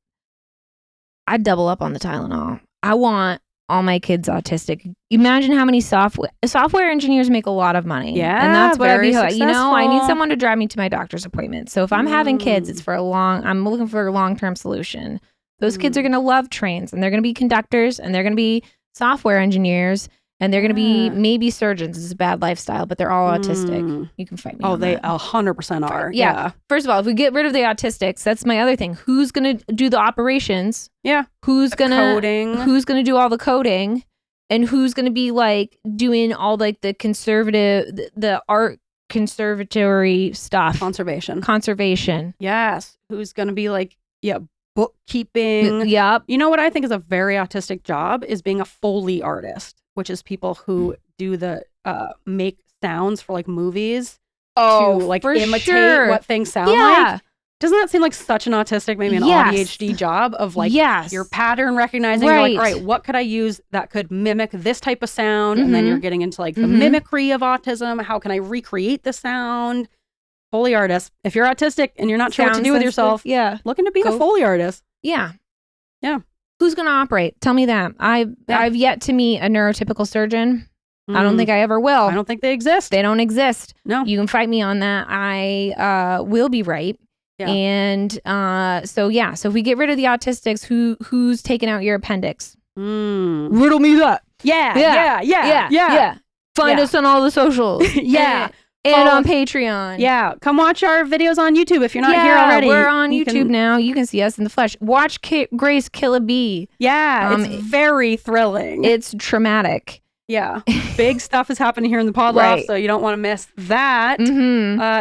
I'd double up on the Tylenol. I want all my kids autistic. Imagine how many software engineers make a lot of money. Yeah, and that's what I'd be. very You know, I need successful. someone to drive me to my doctor's appointment. So if I'm having kids, it's for I'm looking for a long-term solution. Those kids are going to love trains, and they're going to be conductors, and they're going to be software engineers, and they're going to be maybe surgeons. It's a bad lifestyle, but they're all autistic. You can fight me. Oh, on they that. 100% are. Yeah. First of all, if we get rid of the autistics, that's my other thing. Who's going to do the operations? Yeah. Who's going to coding? Who's going to do all the coding? And who's going to be like doing all like the the art conservatory stuff? Conservation. Yes. Who's going to be like, bookkeeping. Yep. You know what I think is a very autistic job is being a Foley artist, which is people who do the make sounds for like movies to like for imitate sure. what things sound Yeah. like. Doesn't that seem like such an autistic, maybe an Yes. AuDHD job of like Yes. your pattern recognizing? You're like, all right, what could I use that could mimic this type of sound? And then you're getting into like the mimicry of autism. How can I recreate the sound? Foley artist. If you're autistic and you're not sure what to Sound do with sensitive. yourself, Yeah. look into being a Go- Foley artist. Yeah. Yeah. Who's going to operate? Tell me that. I've yet to meet a neurotypical surgeon. I don't think I ever will. I don't think they exist. They don't exist. No. You can fight me on that. I will be right. Yeah. And so if we get rid of the autistics, who's taking out your appendix? Riddle me that. Yeah. Find us on all the socials. Yeah. And on Patreon. Yeah. Come watch our videos on YouTube if you're not here already. We're on YouTube now. You can see us in the flesh. Watch Grace kill a bee. Yeah. It's very thrilling. It's traumatic. Yeah. Big stuff is happening here in the pod loft, so you don't want to miss that.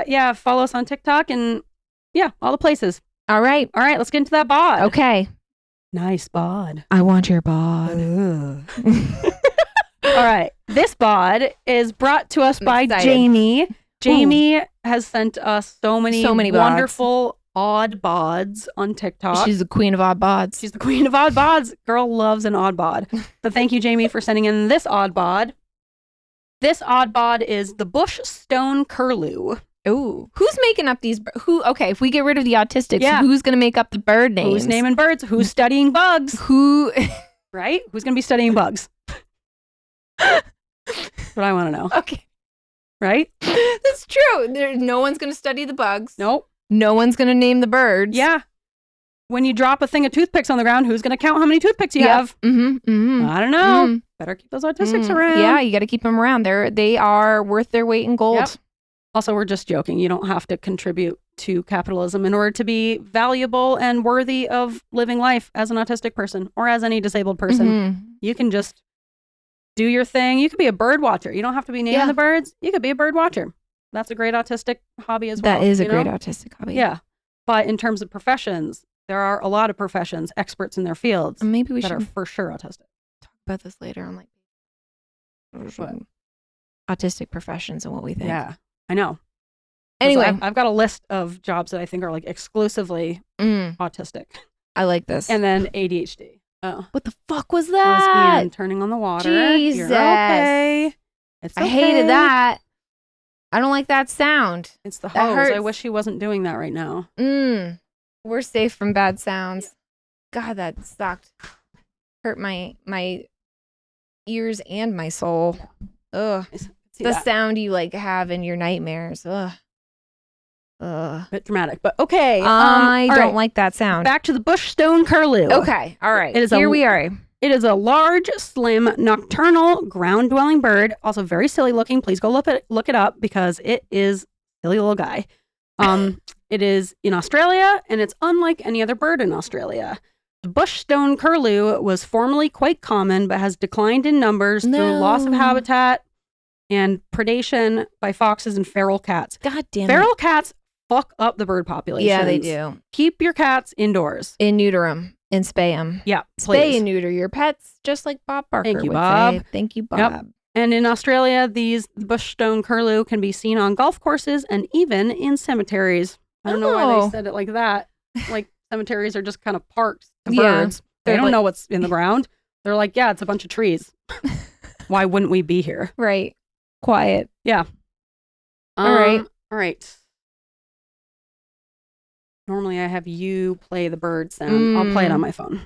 Yeah. Follow us on TikTok and all the places. All right. Let's get into that bod. Okay. Nice bod. I want your bod. All right. This bod is brought to us by excited. Jamie. Jamie has sent us so many wonderful odd bods on TikTok. She's the queen of odd bods. She's the queen of odd bods. Girl loves an odd bod. So thank you, Jamie, for sending in this odd bod. This odd bod is the bush stone curlew. Ooh. Who's making up these? Okay, if we get id of the autistics, who's going to make up the bird names? Who's naming birds? Who's studying bugs? Who? Right? Who's going to be studying bugs? That's what I want to know. Okay. Right? That's true. No one's going to study the bugs. Nope. No one's going to name the birds. Yeah. When you drop a thing of toothpicks on the ground, who's going to count how many toothpicks you have? I don't know. Better keep those autistics around. Yeah, you got to keep them around. They are worth their weight in gold. Yep. Also, we're just joking. You don't have to contribute to capitalism in order to be valuable and worthy of living life as an autistic person or as any disabled person. You can just do your thing. You could be a bird watcher. You don't have to be naming the birds. You could be a bird watcher. That's a great autistic hobby as well. That is a great autistic hobby. Yeah. But in terms of professions, there are a lot of professions, experts in their fields maybe we that should are for sure autistic. Talk about this later on autistic professions and what we think. Yeah, I know. Anyway, I've got a list of jobs that I think are like exclusively autistic. I like this. And then ADHD. Oh. What the fuck was that? Ian turning on the water. Jesus. You're okay. It's okay. I hated that. I don't like that sound. It's the hose. I wish he wasn't doing that right now. We're safe from bad sounds. God, that sucked. Hurt my ears and my soul. Ugh. The sound you like have in your nightmares. Ugh. A bit dramatic, but okay. I don't like that sound. Back to the bush stone curlew. Okay. All right. Here we are. It is a large, slim, nocturnal, ground-dwelling bird. Also very silly looking. Please go look it up because it is a silly little guy. It is in Australia, and it's unlike any other bird in Australia. The bush stone curlew was formerly quite common, but has declined in numbers through loss of habitat and predation by foxes and feral cats. God damn it. Feral cats fuck up the bird population. Yeah, they do. Keep your cats indoors. And neuter them. And spay them. Yeah, please. Spay and neuter your pets, just like Bob Barker Thank you, would Bob. say. Thank you, Bob. Yep. And in Australia, the bush stone curlew can be seen on golf courses and even in cemeteries. I don't know why they said it like that. Like cemeteries are just kind of parks to birds. They don't know what's in the ground. They're like, yeah, it's a bunch of trees. Why wouldn't we be here? Right. Quiet. Yeah. All right. Normally I have you play the bird sound. I'll play it on my phone.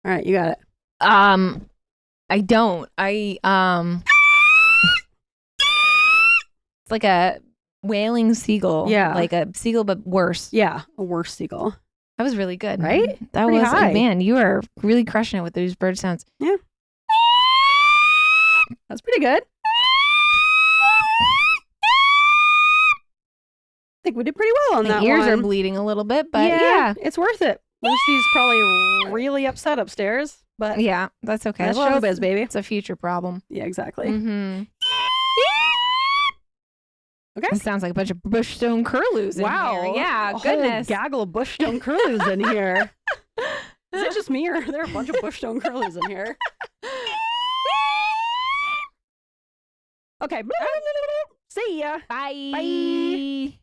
All right, you got it. I don't. It's like a wailing seagull. Yeah. Like a seagull, but worse. Yeah, a worse seagull. That was really good. Right? That Pretty was, high. man, you are really crushing it with those bird sounds. Yeah. That's pretty good. I think we did pretty well on My that ears one. are bleeding a little bit, but yeah. It's worth it. Lucy's probably really upset upstairs, but Yeah, that's okay. that's Well, showbiz, baby. it's a future problem. Yeah, exactly. Mm-hmm. Okay. It sounds like a bunch of bush stone curlews in here. Yeah, a goodness. whole gaggle of bush stone curlews in here. Is it just me or are there a bunch of bush stone curlews in here? Okay. See ya. Bye. Bye.